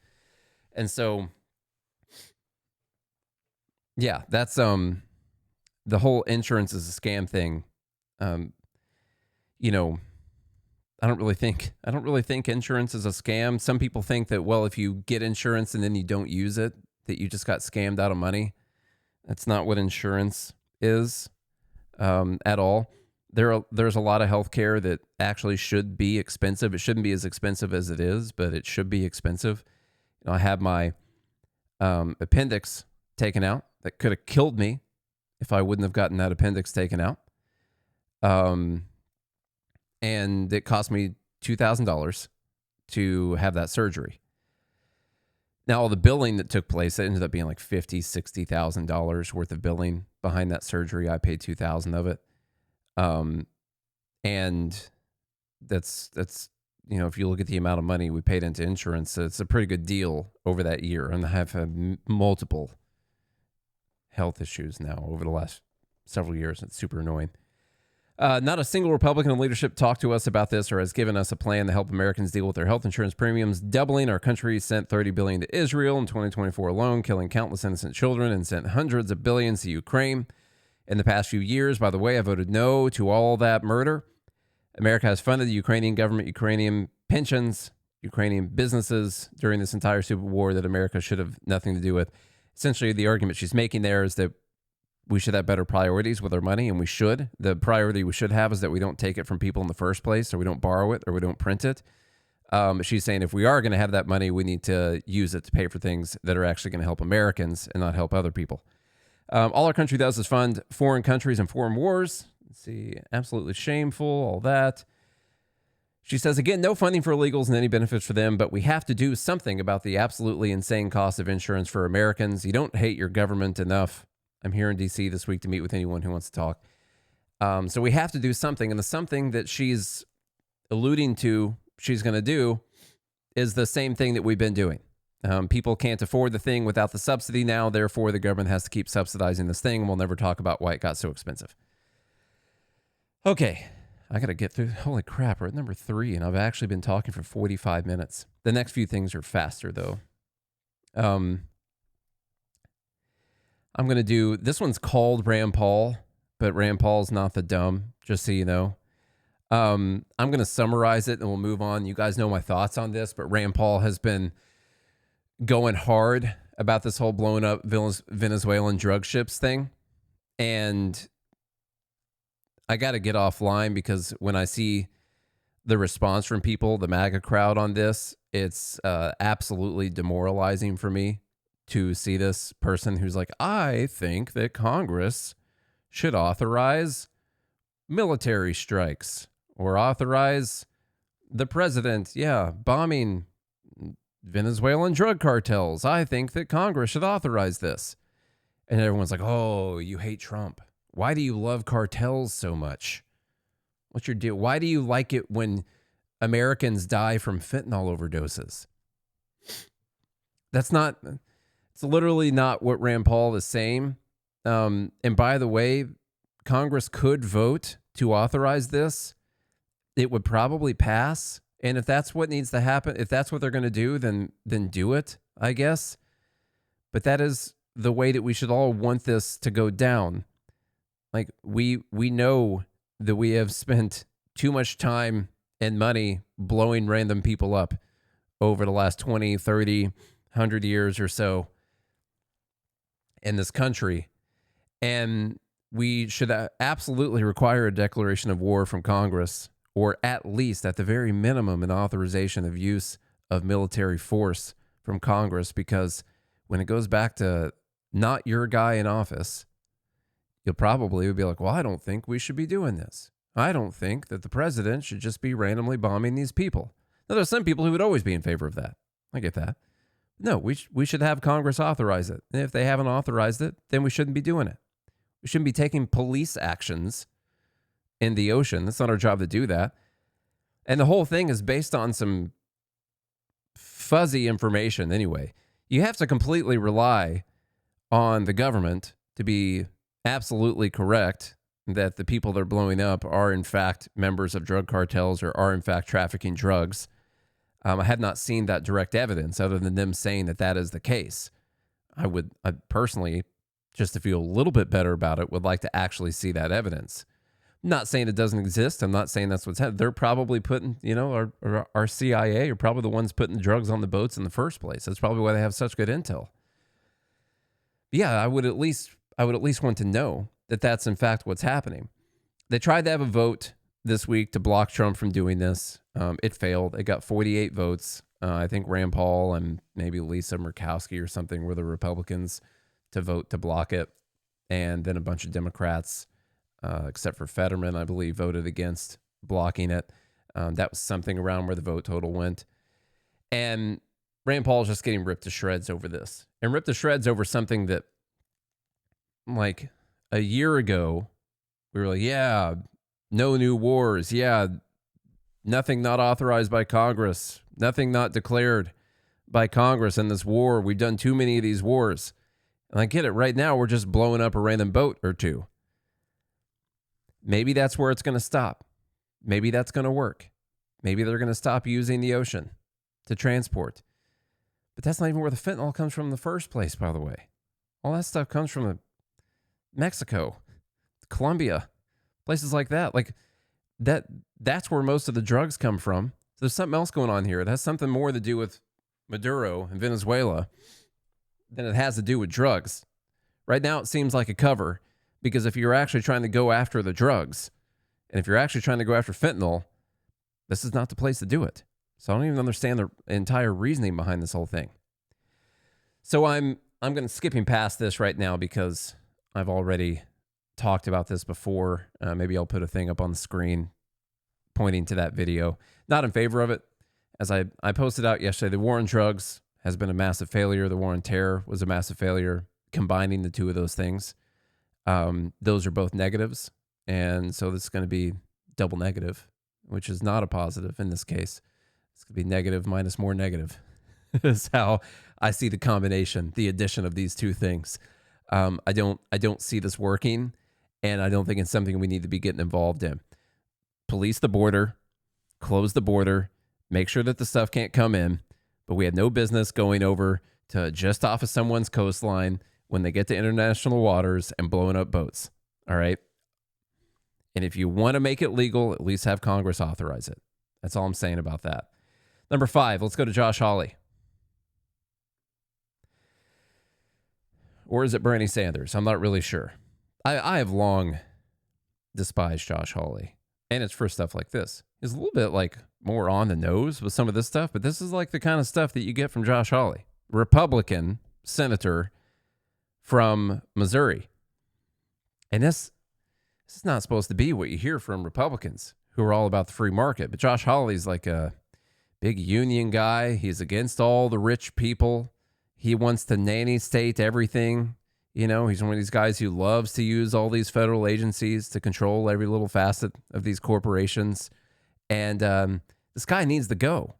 S2: And so, yeah, that's the whole insurance is a scam thing. I don't really think insurance is a scam. Some people think that, well, if you get insurance and then you don't use it, that you just got scammed out of money. That's not what insurance is. At all. There's a lot of healthcare that actually should be expensive. It shouldn't be as expensive as it is, but it should be expensive. I had my appendix taken out. That could have killed me if I wouldn't have gotten that appendix taken out. And it cost me $2,000 to have that surgery. Now, all the billing that took place, it ended up being like $50,000, $60,000 worth of billing behind that surgery. I paid $2,000 of it. And that's, if you look at the amount of money we paid into insurance, it's a pretty good deal over that year. And I have had multiple health issues now over the last several years. It's super annoying. Not a single Republican in leadership talked to us about this or has given us a plan to help Americans deal with their health insurance premiums doubling. Our country sent $30 billion to Israel in 2024 alone, killing countless innocent children, and sent hundreds of billions to Ukraine. In the past few years, by the way, I voted no to all that murder. America has funded the Ukrainian government, Ukrainian pensions, Ukrainian businesses during this entire super war that America should have nothing to do with. Essentially, the argument she's making there is that we should have better priorities with our money, and we should. The priority we should have is that we don't take it from people in the first place, or we don't borrow it, or we don't print it. She's saying if we are going to have that money, we need to use it to pay for things that are actually going to help Americans and not help other people. All our country does is fund foreign countries and foreign wars. Let's see, absolutely shameful, all that. She says, again, no funding for illegals and any benefits for them, but we have to do something about the absolutely insane cost of insurance for Americans. You don't hate your government enough. I'm here in D.C. this week to meet with anyone who wants to talk. So we have to do something, and the something that she's alluding to she's going to do is the same thing that we've been doing. People can't afford the thing without the subsidy now, therefore the government has to keep subsidizing this thing, and we'll never talk about why it got so expensive. Okay, I got to get through. Holy crap, we're at number 3, and I've actually been talking for 45 minutes. The next few things are faster, though. I'm going to do, this one's called Rand Paul, but Rand Paul's not the dumb, just so you know. I'm going to summarize it, and we'll move on. You guys know my thoughts on this, but Rand Paul has been going hard about this whole blown up Venezuelan drug ships thing. And I got to get offline because when I see the response from people, the MAGA crowd on this, it's absolutely demoralizing for me to see this person who's like, I think that Congress should authorize military strikes or authorize the president, bombing Venezuelan drug cartels. I think that Congress should authorize this. And everyone's like, oh, you hate Trump. Why do you love cartels so much? What's your deal? Why do you like it when Americans die from fentanyl overdoses? It's literally not what Rand Paul is saying. And by the way, Congress could vote to authorize this. It would probably pass. And if that's what needs to happen, if that's what they're going to do, then do it, I guess. But that is the way that we should all want this to go down. Like, we know that we have spent too much time and money blowing random people up over the last 20, 30, 100 years or so in this country. And we should absolutely require a declaration of war from Congress, or at least, at the very minimum, an authorization of use of military force from Congress, because when it goes back to not your guy in office, you'll probably be like, well, I don't think we should be doing this. I don't think that the president should just be randomly bombing these people. Now, there's some people who would always be in favor of that. I get that. No, we should have Congress authorize it. And if they haven't authorized it, then we shouldn't be doing it. We shouldn't be taking police actions in the ocean. It's not our job to do that. And the whole thing is based on some fuzzy information anyway. You have to completely rely on the government to be absolutely correct that the people they're blowing up are in fact members of drug cartels or are in fact trafficking drugs. I have not seen that direct evidence other than them saying that that is the case. I personally, just to feel a little bit better about it, would like to actually see that evidence. I'm not saying it doesn't exist. I'm not saying that's what's happening. They're probably putting, our CIA are probably the ones putting the drugs on the boats in the first place. That's probably why they have such good intel. But yeah, I would at least want to know that that's in fact what's happening. They tried to have a vote this week to block Trump from doing this. It failed. It got 48 votes. I think Rand Paul and maybe Lisa Murkowski or something were the Republicans to vote to block it. And then a bunch of Democrats except for Fetterman, I believe, voted against blocking it. That was something around where the vote total went. And Rand Paul's just getting ripped to shreds over this. And ripped to shreds over something that, like, a year ago, we were like, yeah, no new wars. Yeah, nothing not authorized by Congress. Nothing not declared by Congress in this war. We've done too many of these wars. And I get it. Right now, we're just blowing up a random boat or two. Maybe that's where it's going to stop. Maybe that's going to work. Maybe they're going to stop using the ocean to transport. But that's not even where the fentanyl comes from in the first place, by the way. All that stuff comes from Mexico, Colombia, places like that. Like that's where most of the drugs come from. So there's something else going on here. It has something more to do with Maduro and Venezuela than it has to do with drugs. Right now, it seems like a cover, because if you're actually trying to go after the drugs, and if you're actually trying to go after fentanyl, this is not the place to do it. So I don't even understand the entire reasoning behind this whole thing. So I'm going to skipping past this right now because I've already talked about this before. Maybe I'll put a thing up on the screen pointing to that video. Not in favor of it. As I posted out yesterday, the war on drugs has been a massive failure. The war on terror was a massive failure. Combining the two of those things, those are both negatives. And so this is going to be double negative, which is not a positive in this case. It's going to be negative minus more negative. Is how I see the combination, the addition of these two things. I don't see this working, and I don't think it's something we need to be getting involved in. Police the border, close the border, make sure that the stuff can't come in, but we had no business going over to just off of someone's coastline when they get to international waters and blowing up boats. All right. And if you want to make it legal, at least have Congress authorize it. That's all I'm saying about that. Number 5, let's go to Josh Hawley. Or is it Bernie Sanders? I'm not really sure. I have long despised Josh Hawley. And it's for stuff like this. He's a little bit like more on the nose with some of this stuff, but this is like the kind of stuff that you get from Josh Hawley, Republican senator from Missouri. And this is not supposed to be what you hear from Republicans who are all about the free market. But Josh Hawley's like a big union guy. He's against all the rich people. He wants to nanny state everything. You know, he's one of these guys who loves to use all these federal agencies to control every little facet of these corporations. And this guy needs to go.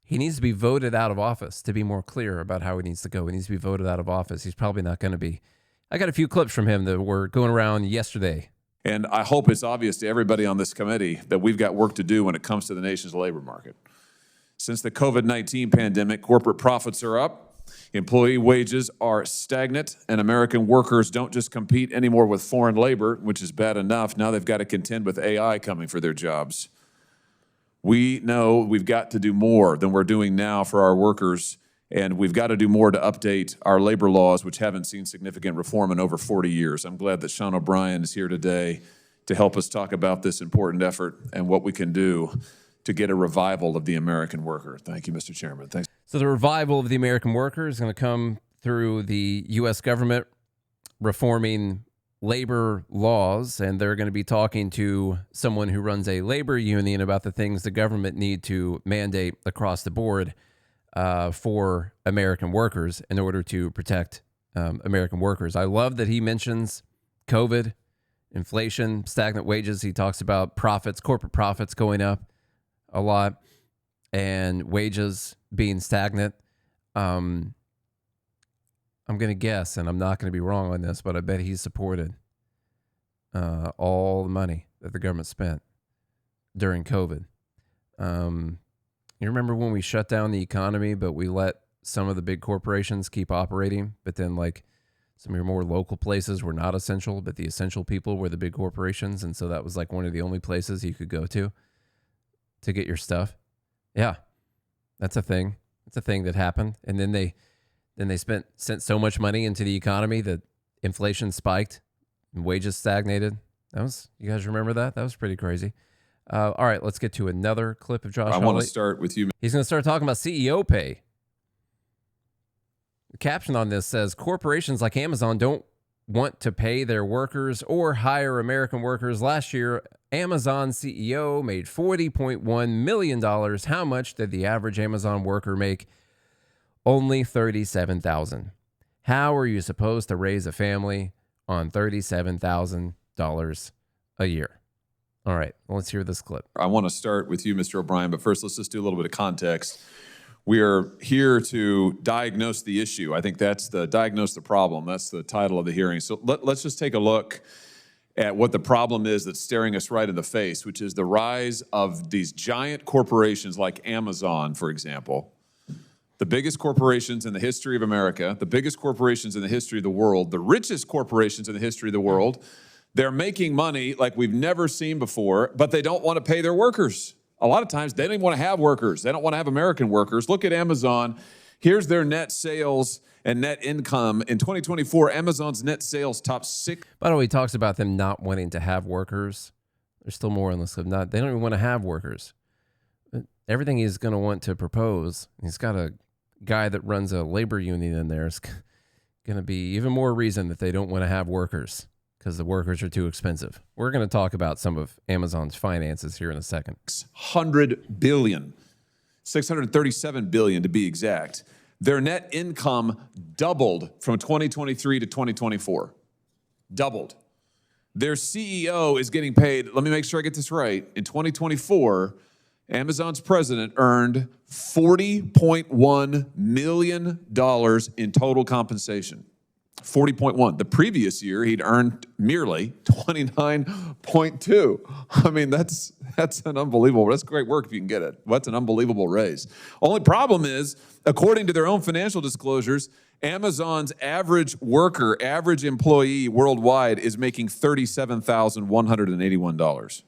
S2: He needs to be voted out of office, to be more clear about how he needs to go. He needs to be voted out of office. He's probably not going to be. I got a few clips from him that were going around yesterday.
S12: And I hope it's obvious to everybody on this committee that we've got work to do when it comes to the nation's labor market. Since the COVID-19 pandemic, corporate profits are up, employee wages are stagnant, and American workers don't just compete anymore with foreign labor, which is bad enough. Now they've got to contend with AI coming for their jobs. We know we've got to do more than we're doing now for our workers, and we've got to do more to update our labor laws, which haven't seen significant reform in over 40 years. I'm glad that Sean O'Brien is here today to help us talk about this important effort and what we can do to get a revival of the American worker. Thank you, Mr. Chairman. Thanks.
S2: So the revival of the American worker is going to come through the U.S. government reforming labor laws, and they're going to be talking to someone who runs a labor union about the things the government need to mandate across the board for American workers in order to protect American workers. I love that he mentions COVID, inflation, stagnant wages. He talks about profits, corporate profits going up a lot, and wages being stagnant. I'm going to guess, and I'm not going to be wrong on this, but I bet he supported all the money that the government spent during COVID. You remember when we shut down the economy, but we let some of the big corporations keep operating, but then like some of your more local places were not essential, but the essential people were the big corporations, and so that was like one of the only places you could go to get your stuff. Yeah, that's a thing. It's a thing that happened, and then they sent so much money into the economy that inflation spiked and wages stagnated. You guys remember that? That was pretty crazy. All right, let's get to another clip of Josh Hawley.
S12: I want to start with you.
S2: He's going to start talking about CEO pay. The caption on this says, corporations like Amazon don't want to pay their workers or hire American workers. Last year, Amazon CEO made $40.1 million. How much did the average Amazon worker make? Only $37,000. How are you supposed to raise a family on $37,000 a year? All right, let's hear this clip.
S12: I want to start with you, Mr. O'Brien, but first let's just do a little bit of context. We are here to diagnose the issue. I think that's diagnose the problem. That's the title of the hearing. So let's just take a look at what the problem is that's staring us right in the face, which is the rise of these giant corporations like Amazon, for example. The biggest corporations in the history of America, the biggest corporations in the history of the world, the richest corporations in the history of the world. They're making money like we've never seen before, but they don't want to pay their workers. A lot of times, they don't even want to have workers. They don't want to have American workers. Look at Amazon. Here's their net sales and net income. In 2024, Amazon's net sales topped 6.
S2: By the way, he talks about them not wanting to have workers. There's still more on this clip. They don't even want to have workers. Everything he's going to want to propose, he's got a guy that runs a labor union in there. It's going to be even more reason that they don't want to have workers, because the workers are too expensive. We're going to talk about some of Amazon's finances here in a second.
S12: $600 billion, $637 billion to be exact. Their net income doubled from 2023 to 2024. Doubled. Their CEO is getting paid, let me make sure I get this right. In 2024, Amazon's president earned $40.1 million in total compensation. 40.1. The previous year, he'd earned merely 29.2. I mean, that's an unbelievable, that's great work if you can get it. That's an unbelievable raise. Only problem is, according to their own financial disclosures, Amazon's average worker, average employee worldwide is making $37,181.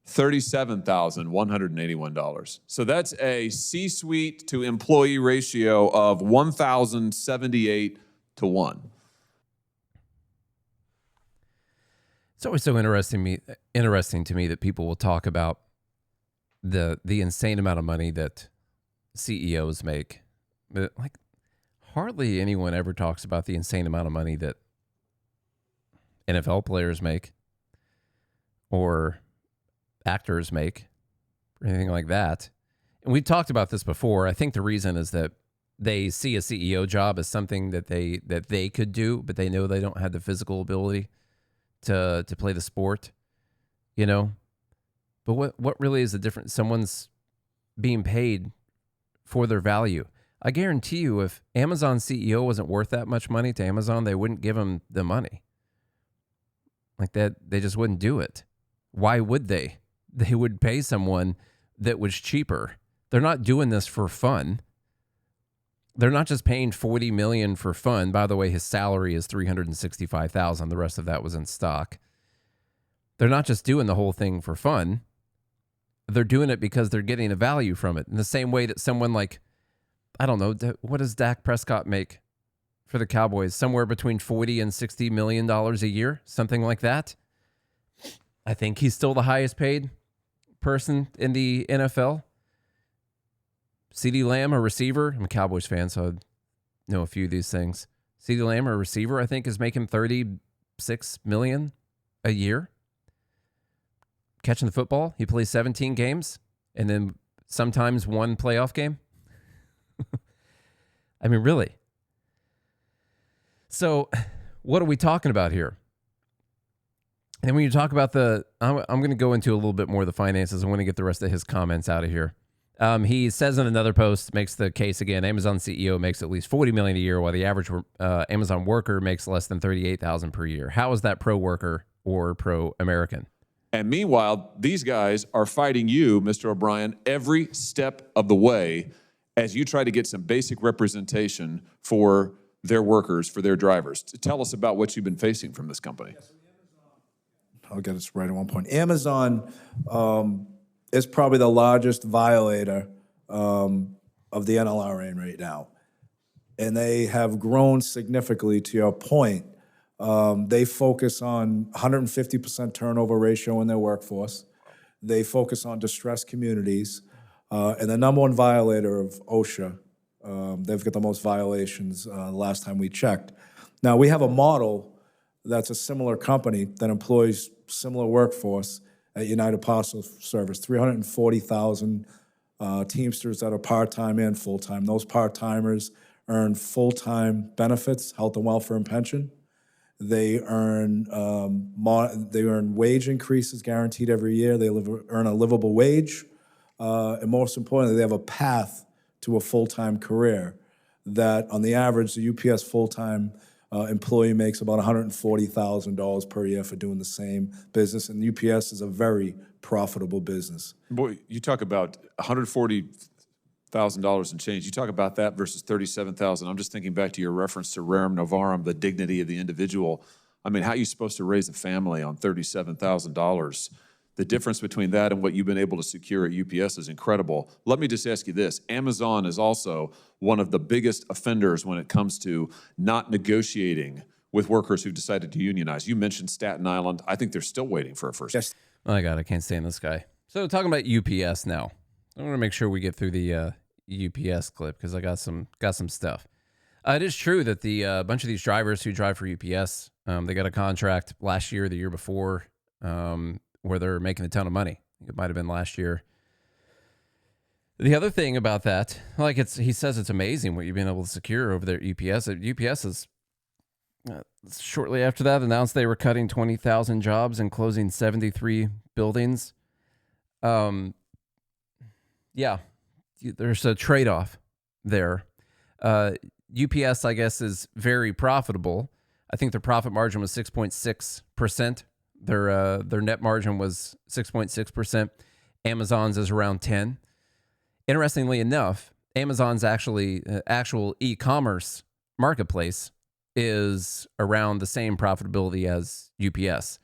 S12: $37,181. So that's a C-suite to employee ratio of 1,078 to 1.
S2: It's always so interesting to me that people will talk about the insane amount of money that CEOs make. But like, hardly anyone ever talks about the insane amount of money that NFL players make or actors make or anything like that. And we've talked about this before. I think the reason is that they see a CEO job as something that they could do, but they know they don't have the physical ability to play the sport, you know? But what really is the difference? Someone's being paid for their value. I guarantee you, if Amazon's CEO wasn't worth that much money to Amazon, they wouldn't give him the money. Like that, they just wouldn't do it. Why would they? They would pay someone that was cheaper. They're not doing this for fun. They're not just paying $40 million for fun. By the way, his salary is $365,000. The rest of that was in stock. They're not just doing the whole thing for fun. They're doing it because they're getting a value from it. In the same way that someone like, I don't know, what does Dak Prescott make for the Cowboys? Somewhere between $40 and $60 million a year, something like that. I think he's still the highest paid person in the NFL. CeeDee Lamb, a receiver. I'm a Cowboys fan, so I know a few of these things. CeeDee Lamb, a receiver, I think is making $36 million a year. Catching the football. He plays 17 games and then sometimes one playoff game. I mean, really. So what are we talking about here? And when you talk about I'm going to go into a little bit more of the finances. I want to get the rest of his comments out of here. He says in another post, makes the case again, Amazon CEO makes at least $40 million a year, while the average Amazon worker makes less than $38,000 per year. How is that pro-worker or pro-American?
S12: And meanwhile, these guys are fighting you, Mr. O'Brien, every step of the way as you try to get some basic representation for their workers, for their drivers. Tell us about what you've been facing from this company.
S13: I'll get this right at one point. Amazon is probably the largest violator of the NLRA right now. And they have grown significantly, to your point. They focus on 150% turnover ratio in their workforce. They focus on distressed communities. And the number one violator of OSHA, they've got the most violations last time we checked. Now, we have a model that's a similar company that employs similar workforce at United Parcel Service, 340,000 Teamsters that are part-time and full-time. Those part-timers earn full-time benefits, health and welfare and pension. They earn wage increases guaranteed every year. They earn a livable wage. And most importantly, they have a path to a full-time career that on the average, the UPS full-time employee makes about $140,000 per year for doing the same business. And UPS is a very profitable business.
S12: Boy, you talk about $140,000 and change. You talk about that versus $37,000. I'm just thinking back to your reference to rerum novarum, the dignity of the individual. I mean, how are you supposed to raise a family on $37,000? The difference between that and what you've been able to secure at UPS is incredible. Let me just ask you this. Amazon is also one of the biggest offenders when it comes to not negotiating with workers who've decided to unionize. You mentioned Staten Island. I think they're still waiting for a first.
S13: Yes.
S2: Oh my God, I can't stand this guy. So talking about UPS now. I want to make sure we get through the UPS clip because I got some stuff. It is true that the bunch of these drivers who drive for UPS, they got a contract last year, the year before, where they're making a ton of money. It might have been last year. The other thing about that, like he says it's amazing what you've been able to secure over there at UPS. UPS is shortly after that announced they were cutting 20,000 jobs and closing 73 buildings. Yeah, there's a trade-off there. UPS, I guess, is very profitable. I think their profit margin was 6.6%. Their net margin was 6.6%. Amazon's is around 10%. Interestingly enough, Amazon's actual e-commerce marketplace is around the same profitability as UPS.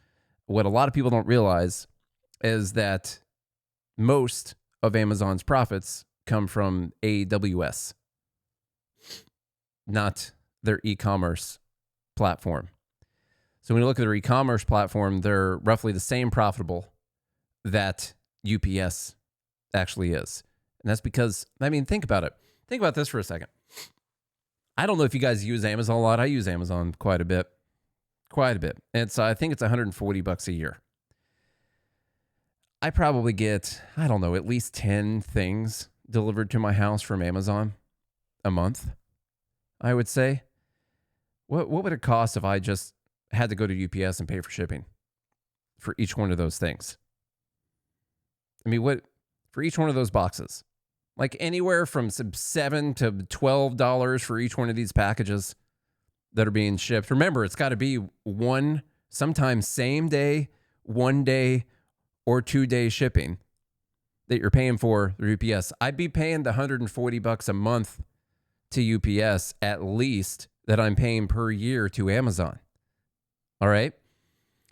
S2: What a lot of people don't realize is that most of Amazon's profits come from AWS, not their e-commerce platform. So when you look at their e-commerce platform, they're roughly the same profitable that UPS actually is. And that's because, I mean, think about it. Think about this for a second. I don't know if you guys use Amazon a lot. I use Amazon quite a bit. I think it's $140 a year. I probably get, I don't know, at least 10 things delivered to my house from Amazon a month, I would say. What would it cost if I just had to go to UPS and pay for shipping for each one of those things? I mean, what for each one of those boxes? Like anywhere from $7 to $12 for each one of these packages that are being shipped. Remember, it's got to be one, sometimes same day, 1 day, or 2 day shipping that you're paying for through UPS. I'd be paying the $140 a month to UPS at least that I'm paying per year to Amazon. All right.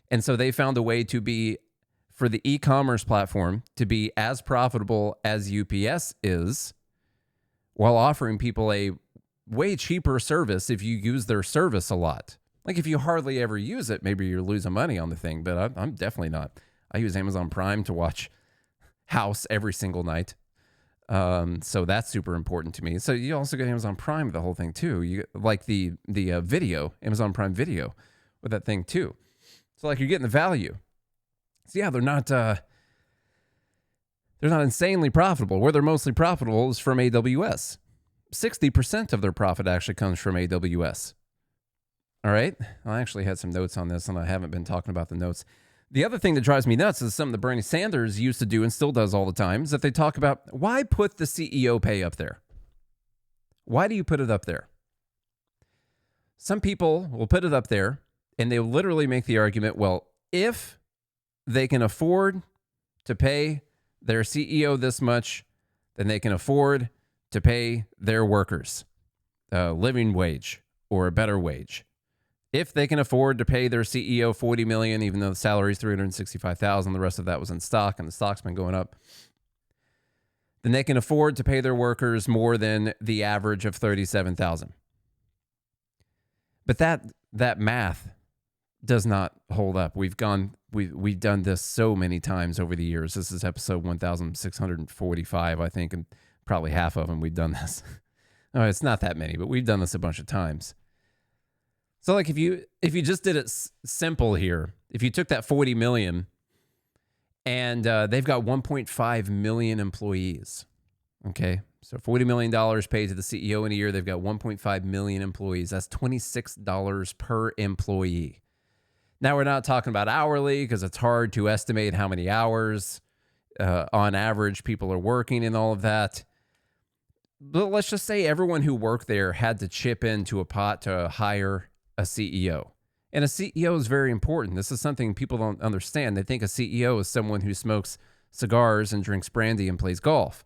S2: And so they found a way to be, for the e-commerce platform, to be as profitable as UPS is while offering people a way cheaper service if you use their service a lot. Like if you hardly ever use it, maybe you're losing money on the thing, but I'm definitely not. I use Amazon Prime to watch House every single night. So that's super important to me. So you also get Amazon Prime, the whole thing too. You like the video, Amazon Prime Video with that thing too. So like you're getting the value. So yeah, they're not insanely profitable. Where they're mostly profitable is from AWS. 60% of their profit actually comes from AWS. All right. I actually had some notes on this and I haven't been talking about the notes. The other thing that drives me nuts is something that Bernie Sanders used to do and still does all the time is that they talk about why put the CEO pay up there? Why do you put it up there? Some people will put it up there and they will literally make the argument, well, if they can afford to pay their CEO this much, then they can afford to pay their workers a living wage or a better wage. If they can afford to pay their CEO $40 million, even though the salary is $365,000, the rest of that was in stock and the stock's been going up, then they can afford to pay their workers more than the average of $37,000. But that math does not hold up. We've done this so many times over the years. This is episode 1645, I think, and probably half of them we've done this. No, it's not that many, but we've done this a bunch of times. So like if you just did it simple here, if you took that 40 million and they've got 1.5 million employees, okay? So $40 million paid to the CEO in a year, they've got 1.5 million employees. That's $26 per employee. Now we're not talking about hourly because it's hard to estimate how many hours on average people are working and all of that. But let's just say everyone who worked there had to chip into a pot to hire a CEO. And a CEO is very important. This is something people don't understand. They think a CEO is someone who smokes cigars and drinks brandy and plays golf.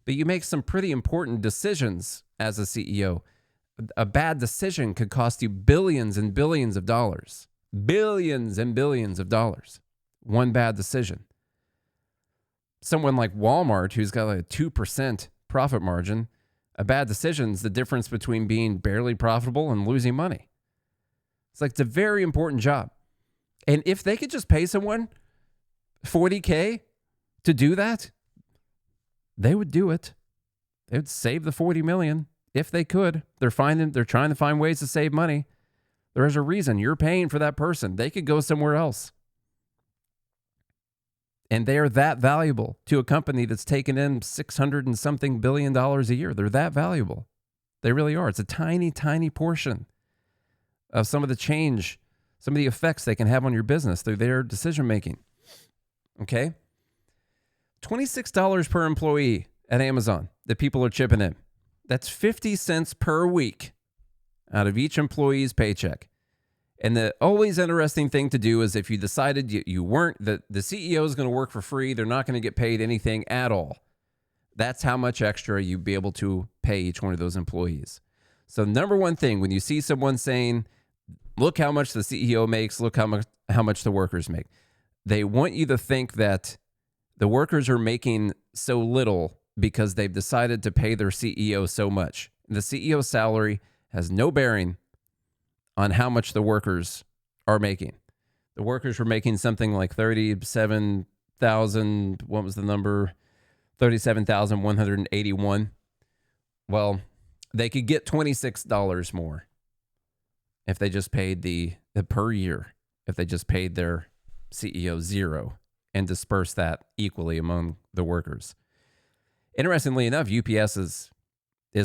S2: But you make some pretty important decisions as a CEO. A bad decision could cost you billions and billions of dollars. Billions and billions of dollars. One bad decision. Someone like Walmart, who's got like a 2% profit margin, a bad decision is the difference between being barely profitable and losing money. It's like, it's a very important job. And if they could just pay someone $40K to do that, they would do it. They would save the $40 million if they could. They're trying to find ways to save money. There is a reason you're paying for that person. They could go somewhere else. And they are that valuable to a company that's taken in $600 and something billion a year. They're that valuable. They really are. It's a tiny, tiny portion of some of the change, some of the effects they can have on your business through their decision making. Okay? $26 per employee at Amazon that people are chipping in. That's 50 cents per week out of each employee's paycheck. And the always interesting thing to do is if you decided you weren't, the CEO is going to work for free, they're not going to get paid anything at all. That's how much extra you'd be able to pay each one of those employees. So number one thing, when you see someone saying, look how much the CEO makes, look how much the workers make, they want you to think that the workers are making so little because they've decided to pay their CEO so much. The CEO's salary has no bearing on how much the workers are making. The workers were making something like 37,000, what was the number? 37,181. Well, they could get $26 more if they just paid the per year, if they just paid their CEO zero and dispersed that equally among the workers. Interestingly enough, UPS is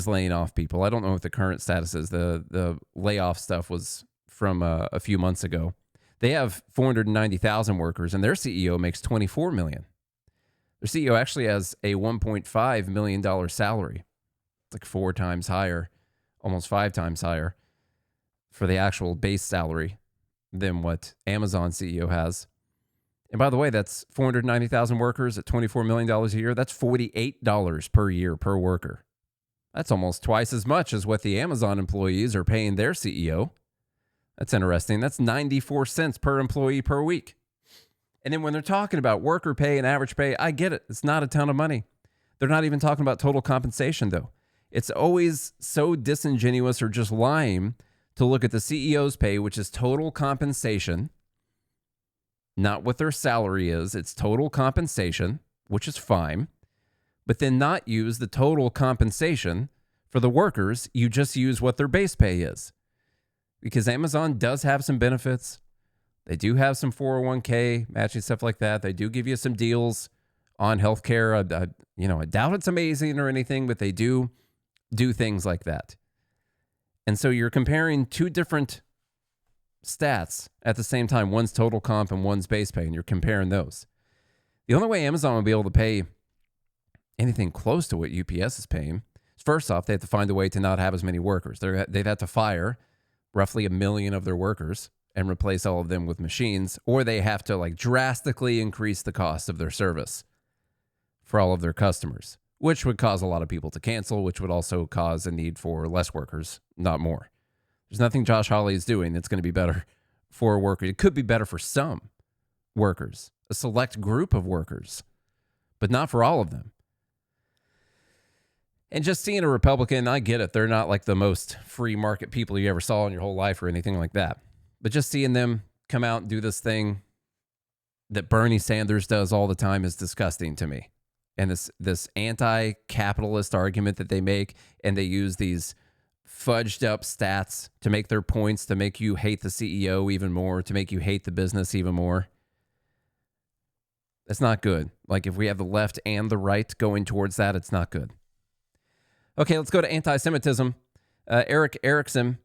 S2: laying off people. I don't know what the current status is. The layoff stuff was from a few months ago. They have 490,000 workers, and their CEO makes $24 million. Their CEO actually has a $1.5 million salary. It's like 4 times higher, almost 5 times higher for the actual base salary than what Amazon CEO has. And by the way, that's 490,000 workers at $24 million a year. That's $48 per year per worker. That's almost twice as much as what the Amazon employees are paying their CEO. That's interesting. That's 94 cents per employee per week. And then when they're talking about worker pay and average pay, I get it. It's not a ton of money. They're not even talking about total compensation, though. It's always so disingenuous or just lying to look at the CEO's pay, which is total compensation, not what their salary is. It's total compensation, which is fine. But then not use the total compensation for the workers. You just use what their base pay is. Because Amazon does have some benefits. They do have some 401k, matching stuff like that. They do give you some deals on healthcare. I doubt it's amazing or anything, but they do things like that. And so you're comparing two different stats at the same time. One's total comp and one's base pay, and you're comparing those. The only way Amazon will be able to pay anything close to what UPS is paying, first off, they have to find a way to not have as many workers. They've had to fire roughly 1 million of their workers and replace all of them with machines, or they have to drastically increase the cost of their service for all of their customers, which would cause a lot of people to cancel, which would also cause a need for less workers, not more. There's nothing Josh Hawley is doing that's going to be better for a worker. It could be better for some workers, a select group of workers, but not for all of them. And just seeing a Republican, I get it. They're not like the most free market people you ever saw in your whole life or anything like that. But just seeing them come out and do this thing that Bernie Sanders does all the time is disgusting to me. And this anti-capitalist argument that they make, and they use these fudged up stats to make their points, to make you hate the CEO even more, to make you hate the business even more. That's not good. Like if we have the left and the right going towards that, it's not good. Okay, let's go to anti-Semitism. Eric Erickson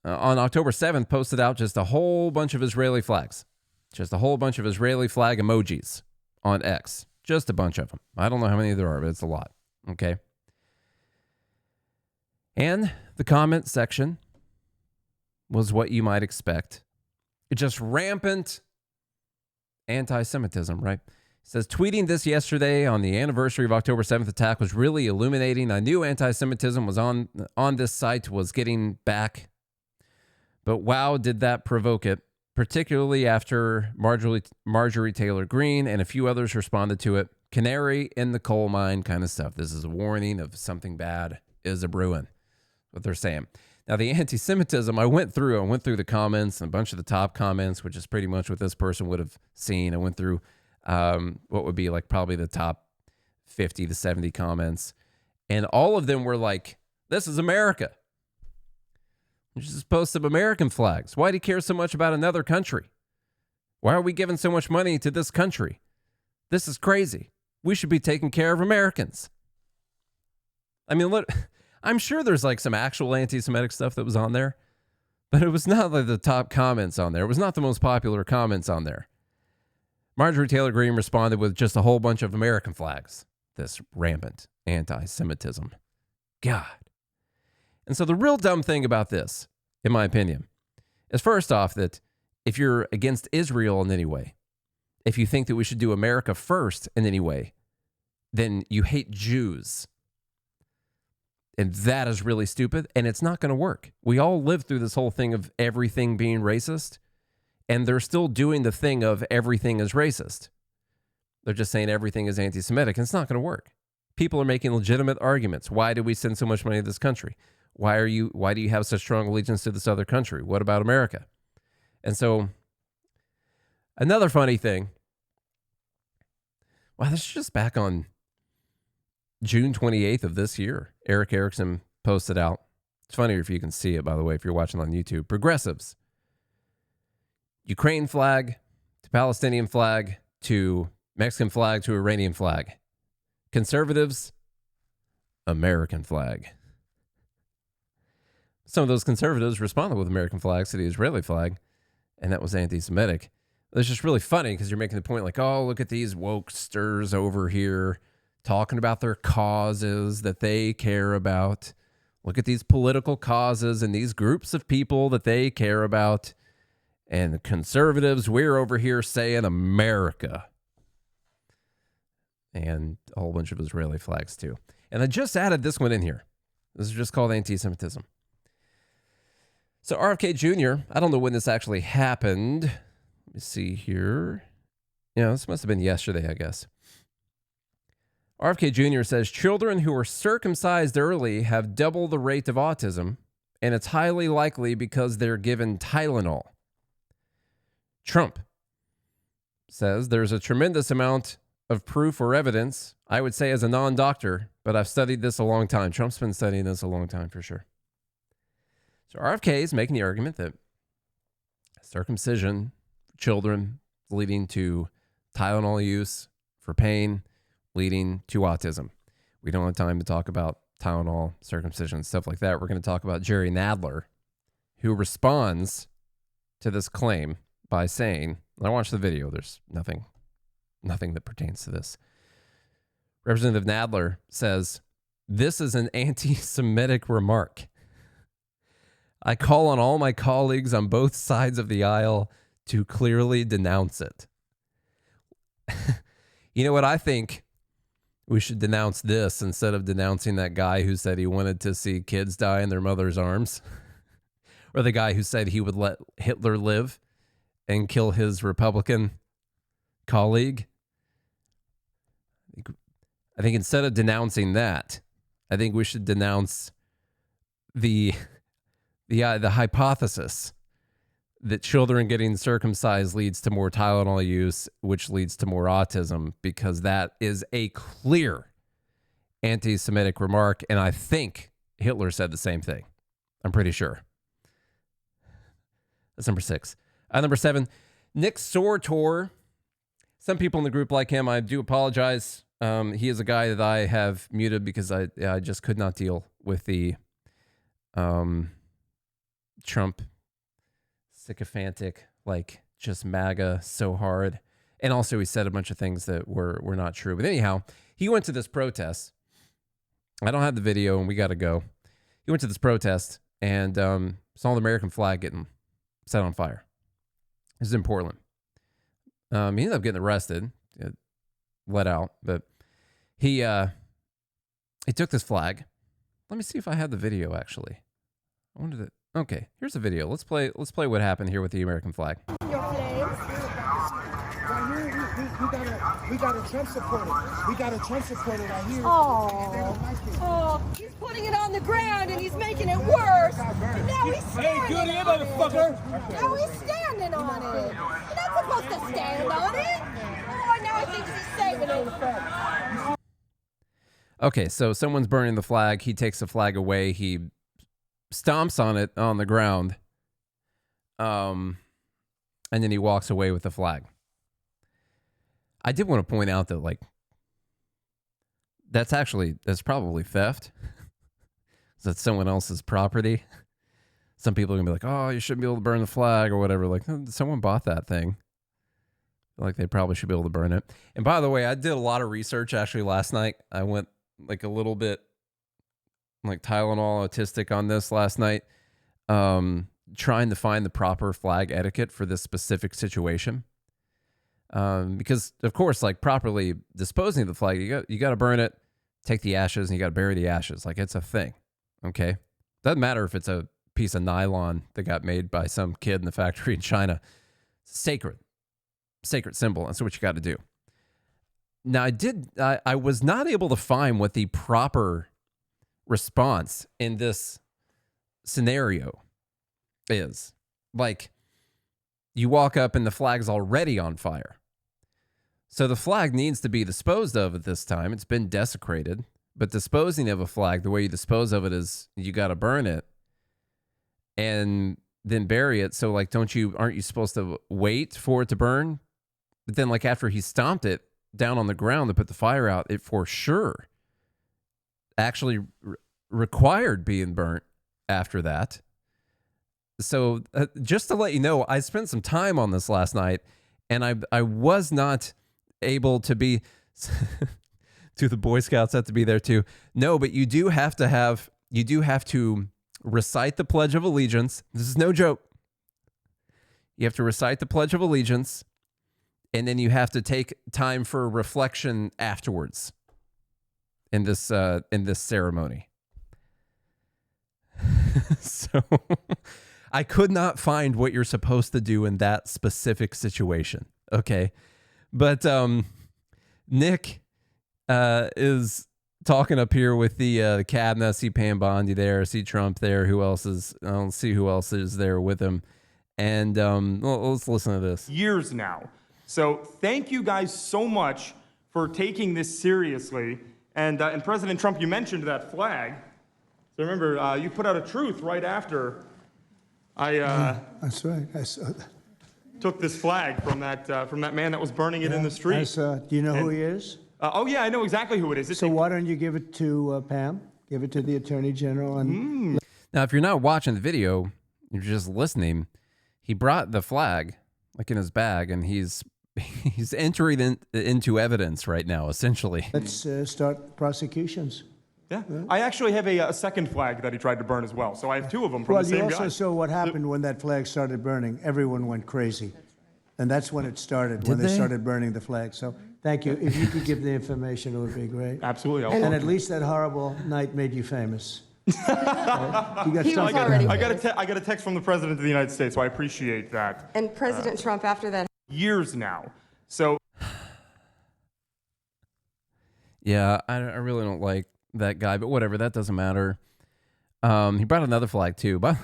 S2: on October 7th posted out just a whole bunch of Israeli flags. Just a whole bunch of Israeli flag emojis on X. Just a bunch of them. I don't know how many there are, but it's a lot. Okay. And the comment section was what you might expect. It's just rampant anti-Semitism, right? It says, tweeting this yesterday on the anniversary of October 7th attack was really illuminating. I knew anti-Semitism was on this site, was getting back. But wow, did that provoke it, particularly after Marjorie Taylor Greene and a few others responded to it. Canary in the coal mine kind of stuff. This is a warning of something bad is a brewing, what they're saying. Now, the anti-Semitism, I went through the comments and a bunch of the top comments, which is pretty much what this person would have seen. I went through what would be like probably the top 50 to 70 comments. And all of them were like, this is America. Just post some American flags. Why do you care so much about another country? Why are we giving so much money to this country? This is crazy. We should be taking care of Americans. I mean, look, I'm sure there's like some actual anti-Semitic stuff that was on there, but it was not like the top comments on there. It was not the most popular comments on there. Marjorie Taylor Greene responded with just a whole bunch of American flags. This rampant anti-Semitism. God. And so the real dumb thing about this, in my opinion, is first off that if you're against Israel in any way, if you think that we should do America first in any way, then you hate Jews. And that is really stupid, and it's not going to work. We all lived through this whole thing of everything being racist, and they're still doing the thing of everything is racist. They're just saying everything is anti-Semitic, and it's not going to work. People are making legitimate arguments. Why do we send so much money to this country? Why do you have such strong allegiance to this other country? What about America? And so, another funny thing. Wow, this is just back on June 28th of this year. Eric Erickson posted out. It's funnier if you can see it, by the way, if you're watching on YouTube. Progressives. Ukraine flag to Palestinian flag to Mexican flag to Iranian flag. Conservatives, American flag. Some of those conservatives responded with American flags to the Israeli flag, and that was anti-Semitic. It's just really funny because you're making the point like, oh, look at these wokesters over here talking about their causes that they care about. Look at these political causes and these groups of people that they care about. And the conservatives, we're over here saying America. And a whole bunch of Israeli flags too. And I just added this one in here. This is just called anti-Semitism. So RFK Jr., I don't know when this actually happened. Let me see here. Yeah, this must have been yesterday, I guess. RFK Jr. says children who are circumcised early have double the rate of autism, and it's highly likely because they're given Tylenol. Trump says there's a tremendous amount of proof or evidence, I would say as a non-doctor, but I've studied this a long time. Trump's been studying this a long time for sure. So RFK is making the argument that circumcision for children leading to Tylenol use for pain, leading to autism. We don't have time to talk about Tylenol, circumcision, stuff like that. We're going to talk about Jerry Nadler, who responds to this claim by saying, I watched the video, there's nothing that pertains to this. Representative Nadler says, this is an anti-Semitic remark. I call on all my colleagues on both sides of the aisle to clearly denounce it. You know what? I think we should denounce this instead of denouncing that guy who said he wanted to see kids die in their mother's arms, or the guy who said he would let Hitler live and kill his Republican colleague. I think instead of denouncing that, I think we should denounce the hypothesis that children getting circumcised leads to more Tylenol use, which leads to more autism, because that is a clear anti-Semitic remark. And I think Hitler said the same thing. I'm pretty sure. That's number 6. Number 7, Nick Sortor. Some people in the group like him. I do apologize. He is a guy that I have muted because I just could not deal with the Trump sycophantic, like just MAGA so hard. And also he said a bunch of things that were not true. But anyhow, he went to this protest. I don't have the video and we got to go. He went to this protest and saw the American flag getting set on fire. This is in Portland. He ended up getting arrested, let out, but he took this flag. Let me see if I have the video actually. I wanted to. Okay, here's the video. Let's play what happened here with the American flag.
S14: We got a Trump supporter. We got a Trump supporter right here.
S15: Oh, he's putting it on the ground and he's making it worse. And now he's standing on it. Now he's standing on it. You're not supposed to stand on it. Oh, now I think he's saving it.
S2: Okay, so someone's burning the flag. He takes the flag away. He stomps on it on the ground. And then he walks away with the flag. I did want to point out that, like, that's probably theft. That's someone else's property. Some people are going to be like, oh, you shouldn't be able to burn the flag or whatever. Like, someone bought that thing. Like, they probably should be able to burn it. And by the way, I did a lot of research actually last night. I went like a little bit like Tylenol autistic on this last night, trying to find the proper flag etiquette for this specific situation. Because of course, like properly disposing of the flag, you got to burn it, take the ashes, and you got to bury the ashes. Like it's a thing. Okay. Doesn't matter if it's a piece of nylon that got made by some kid in the factory in China. Sacred symbol. That's what you got to do. Now I was not able to find what the proper response in this scenario is. Like, you walk up and the flag's already on fire. So the flag needs to be disposed of at this time. It's been desecrated. But disposing of a flag, the way you dispose of it is you got to burn it and then bury it. So like, aren't you supposed to wait for it to burn? But then like after he stomped it down on the ground to put the fire out, it for sure actually required being burnt after that. So just to let you know, I spent some time on this last night, and I was not able to be. Do the Boy Scouts have to be there too? No, but you do have to recite the Pledge of Allegiance. This is no joke. You have to recite the Pledge of Allegiance, and then you have to take time for reflection afterwards in this ceremony. So I could not find what you're supposed to do in that specific situation. Okay. But Nick is talking up here with the cabinet. I see Pam Bondi there. I see Trump there. Who else is? I don't see who else is there with him. And let's listen to this.
S16: Years now. So thank you guys so much for taking this seriously. And President Trump, you mentioned that flag. So remember, you put out a truth right after
S11: that's right. I saw that.
S16: Took this flag from that man that was burning it in the street.
S11: I saw it. Do you know who he is?
S16: Oh yeah, I know exactly who it is.
S11: So why don't you give it to Pam? Give it to the Attorney General. And
S2: Now, if you're not watching the video, you're just listening. He brought the flag like in his bag, and he's entering into evidence right now, essentially.
S11: Let's start prosecutions.
S16: Yeah. I actually have a second flag that he tried to burn as well. So I have two of them from the same guy.
S11: Well, you also saw what happened when that flag started burning. Everyone went crazy. And that's when it started, when they started burning the flag. So thank you. If you could give the information, it would be great.
S16: Absolutely.
S11: And at least that horrible night made you famous.
S16: Right? You got I got a text from the President of the United States, so I appreciate that.
S17: And President Trump after that.
S16: Years now. So.
S2: Yeah, I really don't like that guy, but whatever, that doesn't matter. He brought another flag too, but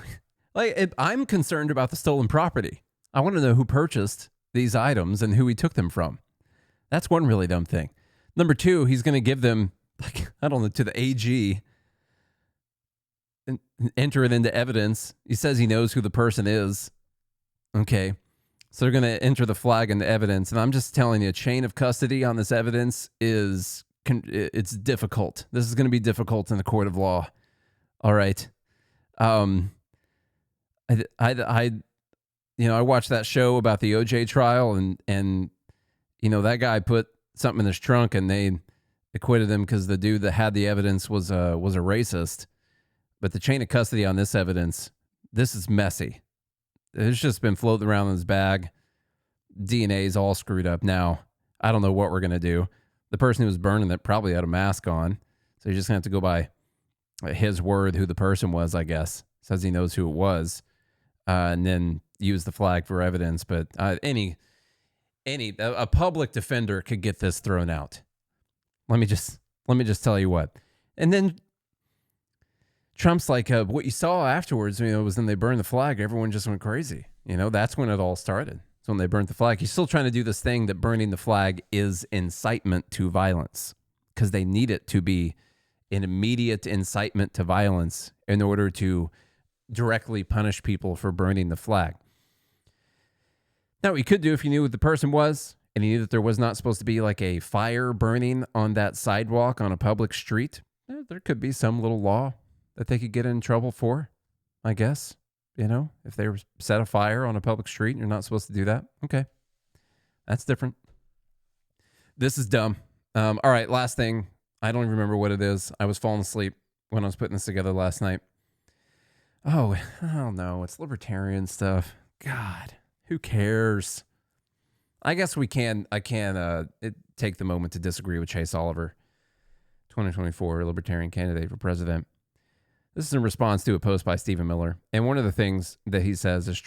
S2: I'm concerned about the stolen property. I want to know who purchased these items and who he took them from. That's one really dumb thing. Number two, he's going to give them, I don't know, to the AG enter it into evidence. He says he knows who the person is. Okay. So they're going to enter the flag into evidence. And I'm just telling you, chain of custody on this evidence it's difficult. This is going to be difficult in the court of law. All right. I watched that show about the OJ trial and that guy put something in his trunk and they acquitted him because the dude that had the evidence was a racist. But the chain of custody on this evidence, this is messy. It's just been floating around in his bag. DNA's all screwed up now. I don't know what we're going to do. The person who was burning it probably had a mask on. So you're just going to have to go by his word who the person was, I guess. Says he knows who it was. And then use the flag for evidence. But a public defender could get this thrown out. Let me just tell you what. And then Trump's like, what you saw afterwards, was when they burned the flag, everyone just went crazy. That's when it all started. So when they burnt the flag, he's still trying to do this thing that burning the flag is incitement to violence because they need it to be an immediate incitement to violence in order to directly punish people for burning the flag. Now, what you could do if you knew who the person was and you knew that there was not supposed to be like a fire burning on that sidewalk on a public street, there could be some little law that they could get in trouble for, I guess. If they set a fire on a public street and you're not supposed to do that. Okay. That's different. This is dumb. All right, last thing. I don't even remember what it is. I was falling asleep when I was putting this together last night. Oh, I don't know. It's libertarian stuff. God, who cares? I guess I can take the moment to disagree with Chase Oliver, 2024 Libertarian candidate for president. This is in response to a post by Stephen Miller. And one of the things that he says is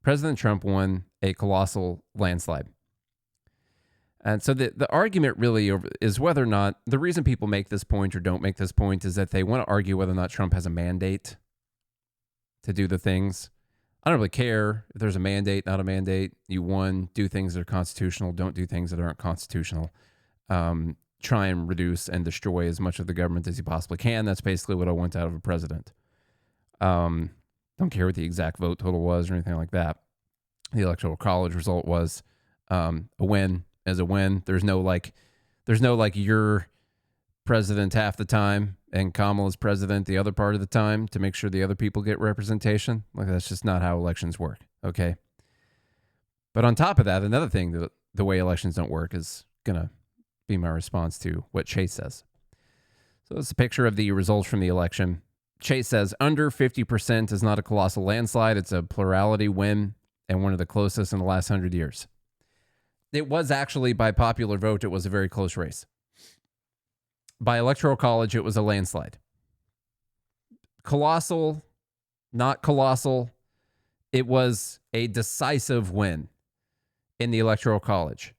S2: President Trump won a colossal landslide. And so the argument really is whether or not, the reason people make this point or don't make this point is that they want to argue whether or not Trump has a mandate to do the things. I don't really care if there's a mandate, not a mandate. You won, do things that are constitutional, don't do things that aren't constitutional. Try and reduce and destroy as much of the government as you possibly can. That's basically what I want out of a president. Don't care what the exact vote total was or anything like that. The Electoral College result was a win is a win. There's no like you're president half the time and Kamala's president the other part of the time to make sure the other people get representation. Like that's just not how elections work. Okay. But on top of that, another thing that the way elections don't work is gonna be my response to what Chase says. So it's a picture of the results from the election. Chase says under 50% is not a colossal landslide. It's a plurality win and one of the closest in the last 100 years. It was actually by popular vote. It was a very close race. By Electoral College, it was a landslide. Colossal, not colossal. It was a decisive win in the Electoral College.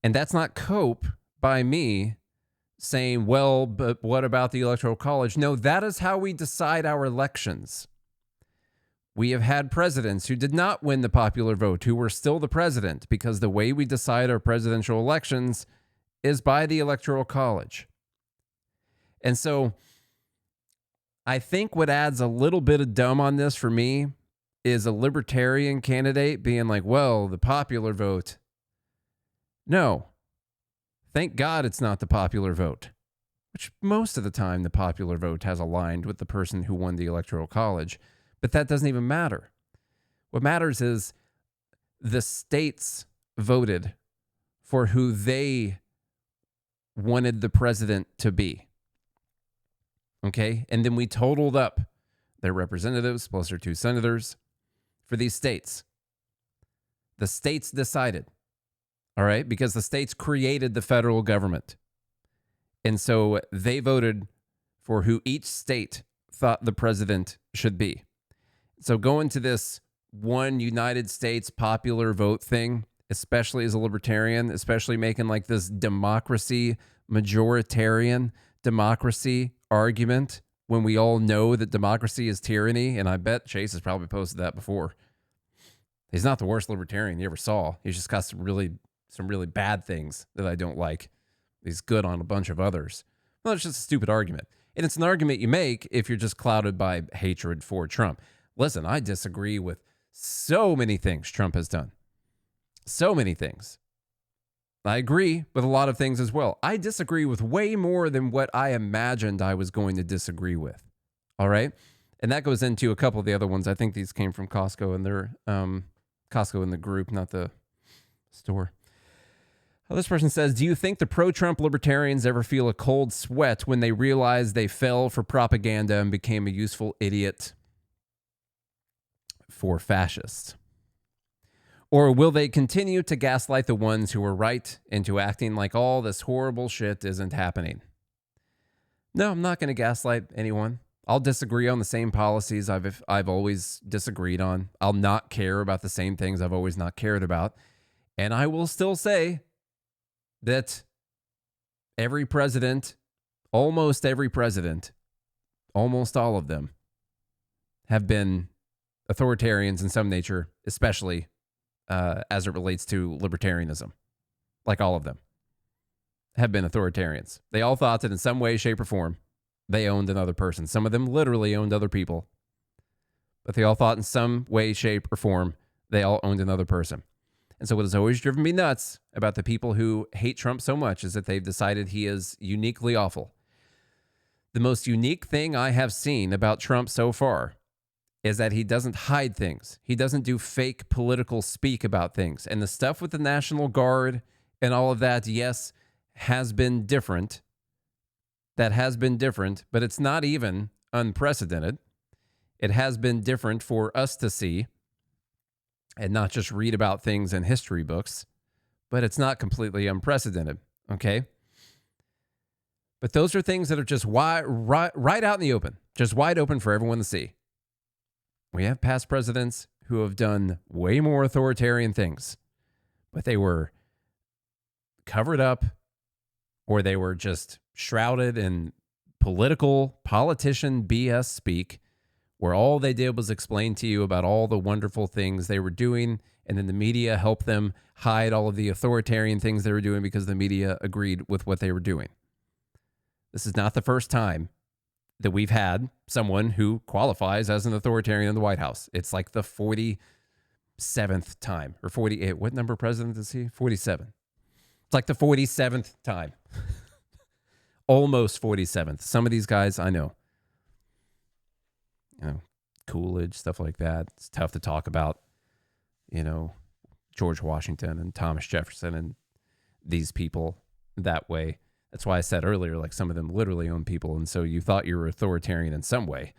S2: And that's not cope by me saying, well, but what about the Electoral College? No, that is how we decide our elections. We have had presidents who did not win the popular vote, who were still the president, because the way we decide our presidential elections is by the Electoral College. And so I think what adds a little bit of dumb on this for me is a libertarian candidate being like, well, the popular vote. No, thank God it's not the popular vote, which most of the time the popular vote has aligned with the person who won the Electoral College, but that doesn't even matter. What matters is the states voted for who they wanted the president to be. Okay, and then we totaled up their representatives plus their 2 senators for these states. The states decided. All right, because the states created the federal government. And so they voted for who each state thought the president should be. So going to this one United States popular vote thing, especially as a libertarian, especially making like this democracy, majoritarian democracy argument when we all know that democracy is tyranny. And I bet Chase has probably posted that before. He's not the worst libertarian you ever saw. He's just got some really bad things that I don't like. He's good on a bunch of others. Well, it's just a stupid argument. And it's an argument you make if you're just clouded by hatred for Trump. Listen, I disagree with so many things Trump has done. So many things. I agree with a lot of things as well. I disagree with way more than what I imagined I was going to disagree with. All right? And that goes into a couple of the other ones. I think these came from Costco and their Costco in the group, not the store. This person says, do you think the pro-Trump libertarians ever feel a cold sweat when they realize they fell for propaganda and became a useful idiot for fascists? Or will they continue to gaslight the ones who are right into acting like all this horrible shit isn't happening? No, I'm not going to gaslight anyone. I'll disagree on the same policies I've always disagreed on. I'll not care about the same things I've always not cared about. And I will still say that every president, almost every president, almost all of them have been authoritarians in some nature, especially as it relates to libertarianism. Like all of them have been authoritarians. They all thought that in some way, shape, or form, they owned another person. Some of them literally owned other people. But they all thought in some way, shape, or form, they all owned another person. And so what has always driven me nuts about the people who hate Trump so much is that they've decided he is uniquely awful. The most unique thing I have seen about Trump so far is that he doesn't hide things. He doesn't do fake political speak about things. And the stuff with the National Guard and all of that, yes, has been different. That has been different, but it's not even unprecedented. It has been different for us to see and not just read about things in history books, but it's not completely unprecedented, okay? But those are things that are just right out in the open, just wide open for everyone to see. We have past presidents who have done way more authoritarian things, but they were covered up or they were just shrouded in politician BS speak, where all they did was explain to you about all the wonderful things they were doing, and then the media helped them hide all of the authoritarian things they were doing because the media agreed with what they were doing. This is not the first time that we've had someone who qualifies as an authoritarian in the White House. It's like the 47th time, or 48. What number president is he? 47. It's like the 47th time. Almost 47th. Some of these guys I know. You know, Coolidge, stuff like that. It's tough to talk about, you know, George Washington and Thomas Jefferson and these people that way. That's why I said earlier, like some of them literally own people. And so you thought you were authoritarian in some way.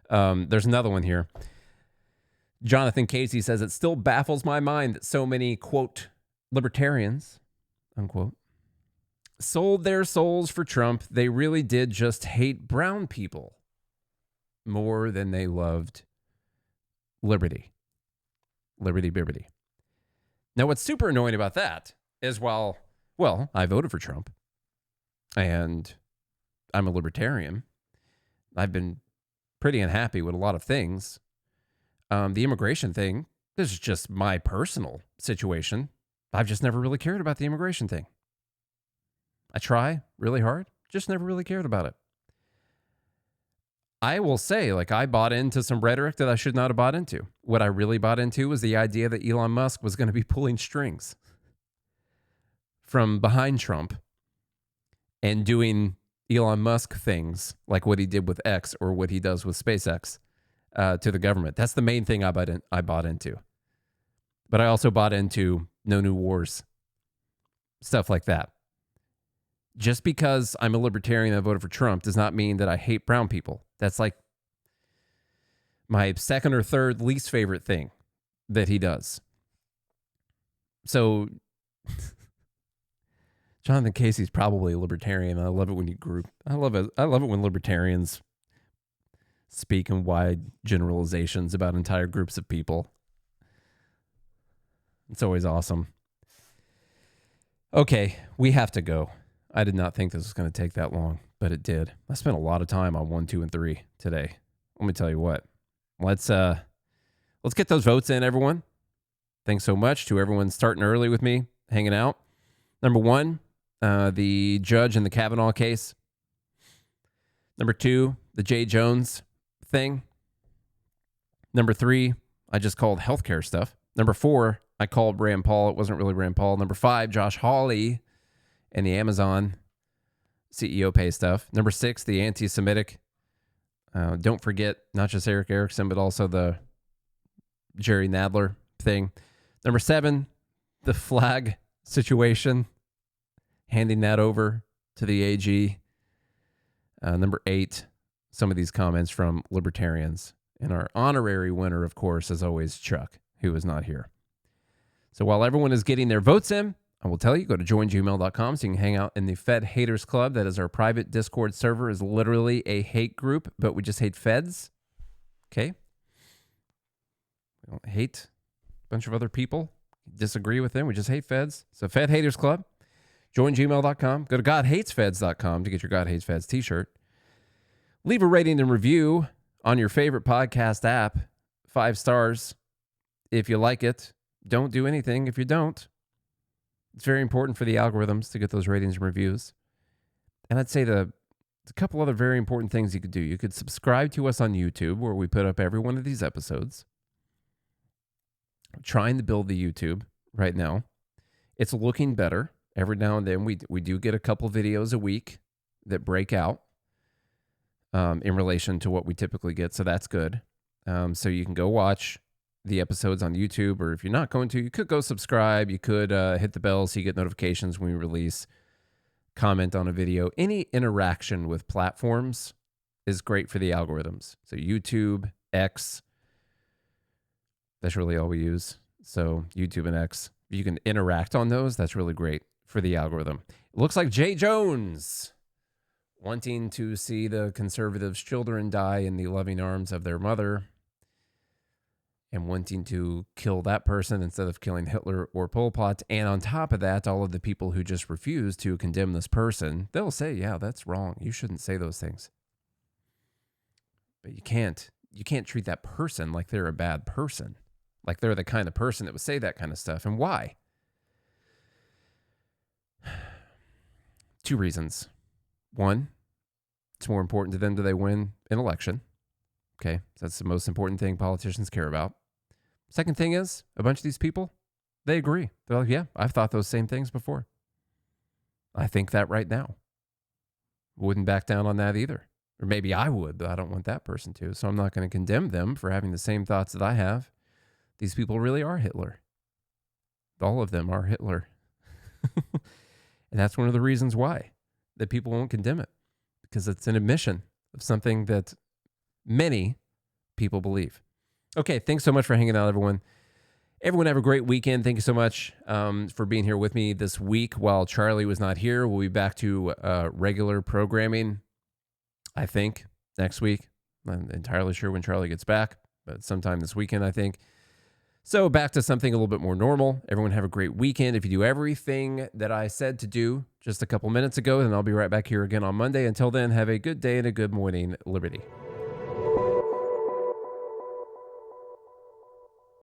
S2: There's another one here. Jonathan Casey says, it still baffles my mind that so many, quote, libertarians, unquote, sold their souls for Trump. They really did just hate brown people more than they loved liberty. Liberty, bibbity. Now, what's super annoying about that is well, I voted for Trump and I'm a libertarian. I've been pretty unhappy with a lot of things. The immigration thing, this is just my personal situation. I've just never really cared about the immigration thing. I try really hard, just never really cared about it. I will say, like, I bought into some rhetoric that I should not have bought into. What I really bought into was the idea that Elon Musk was going to be pulling strings from behind Trump and doing Elon Musk things like what he did with X or what he does with SpaceX to the government. That's the main thing I bought into. But I also bought into no new wars, stuff like that. Just because I'm a libertarian and I voted for Trump does not mean that I hate brown people. That's like my second or third least favorite thing that he does. So Jonathan Casey's probably a libertarian. I love it when you group. I love it when libertarians speak in wide generalizations about entire groups of people. It's always awesome. Okay, we have to go. I did not think this was going to take that long, but it did. I spent a lot of time on 1, 2, and 3 today. Let me tell you what. Let's get those votes in, everyone. Thanks so much to everyone starting early with me, hanging out. Number 1, the judge in the Kavanaugh case. Number 2, the Jay Jones thing. Number 3, I just called healthcare stuff. Number 4, I called Rand Paul. It wasn't really Rand Paul. Number 5, Josh Hawley and the Amazon CEO pay stuff. Number 6, the anti-Semitic. Don't forget, not just Eric Erickson, but also the Jerry Nadler thing. Number 7, the flag situation, handing that over to the AG. Number 8, some of these comments from Libertarians. And our honorary winner, of course, is always Chuck, who is not here. So while everyone is getting their votes in, I will tell you, go to joingmail.com so you can hang out in the Fed Haters Club. That is our private Discord server. Is literally a hate group, but we just hate feds. Okay? We don't hate a bunch of other people. Disagree with them. We just hate feds. So Fed Haters Club. Join gmail.com. Go to godhatesfeds.com to get your God Hates Feds t-shirt. Leave a rating and review on your favorite podcast app. 5 stars if you like it. Don't do anything if you don't. It's very important for the algorithms to get those ratings and reviews. And I'd say a couple other very important things you could do. You could subscribe to us on YouTube, where we put up every one of these episodes. I'm trying to build the YouTube right now. It's looking better. Every now and then we do get a couple videos a week that break out in relation to what we typically get. So that's good. So you can go watch the episodes on YouTube, or if you're not going to, you could go subscribe. You could hit the bell so you get notifications when we release, comment on a video. Any interaction with platforms is great for the algorithms. So YouTube, X, that's really all we use. So YouTube and X, if you can interact on those, that's really great for the algorithm. It looks like Jay Jones wanting to see the conservatives' children die in the loving arms of their mother, and wanting to kill that person instead of killing Hitler or Pol Pot. And on top of that, all of the people who just refuse to condemn this person, they'll say, yeah, that's wrong. You shouldn't say those things. But you can't treat that person like they're a bad person, like they're the kind of person that would say that kind of stuff. And why? 2 reasons. 1, it's more important to them do they win an election. Okay, so that's the most important thing politicians care about. Second thing is, a bunch of these people, they agree. They're like, yeah, I've thought those same things before. I think that right now. Wouldn't back down on that either. Or maybe I would, but I don't want that person to. So I'm not going to condemn them for having the same thoughts that I have. These people really are Hitler. All of them are Hitler. And that's one of the reasons why that people won't condemn it. Because it's an admission of something that many people believe. Okay, thanks so much for hanging out, everyone. Everyone have a great weekend. Thank you so much for being here with me this week while Charlie was not here. We'll be back to regular programming, I think, next week. I'm entirely sure when Charlie gets back, but sometime this weekend, I think. So back to something a little bit more normal. Everyone have a great weekend. If you do everything that I said to do just a couple minutes ago, then I'll be right back here again on Monday. Until then, have a good day and a good morning, Liberty.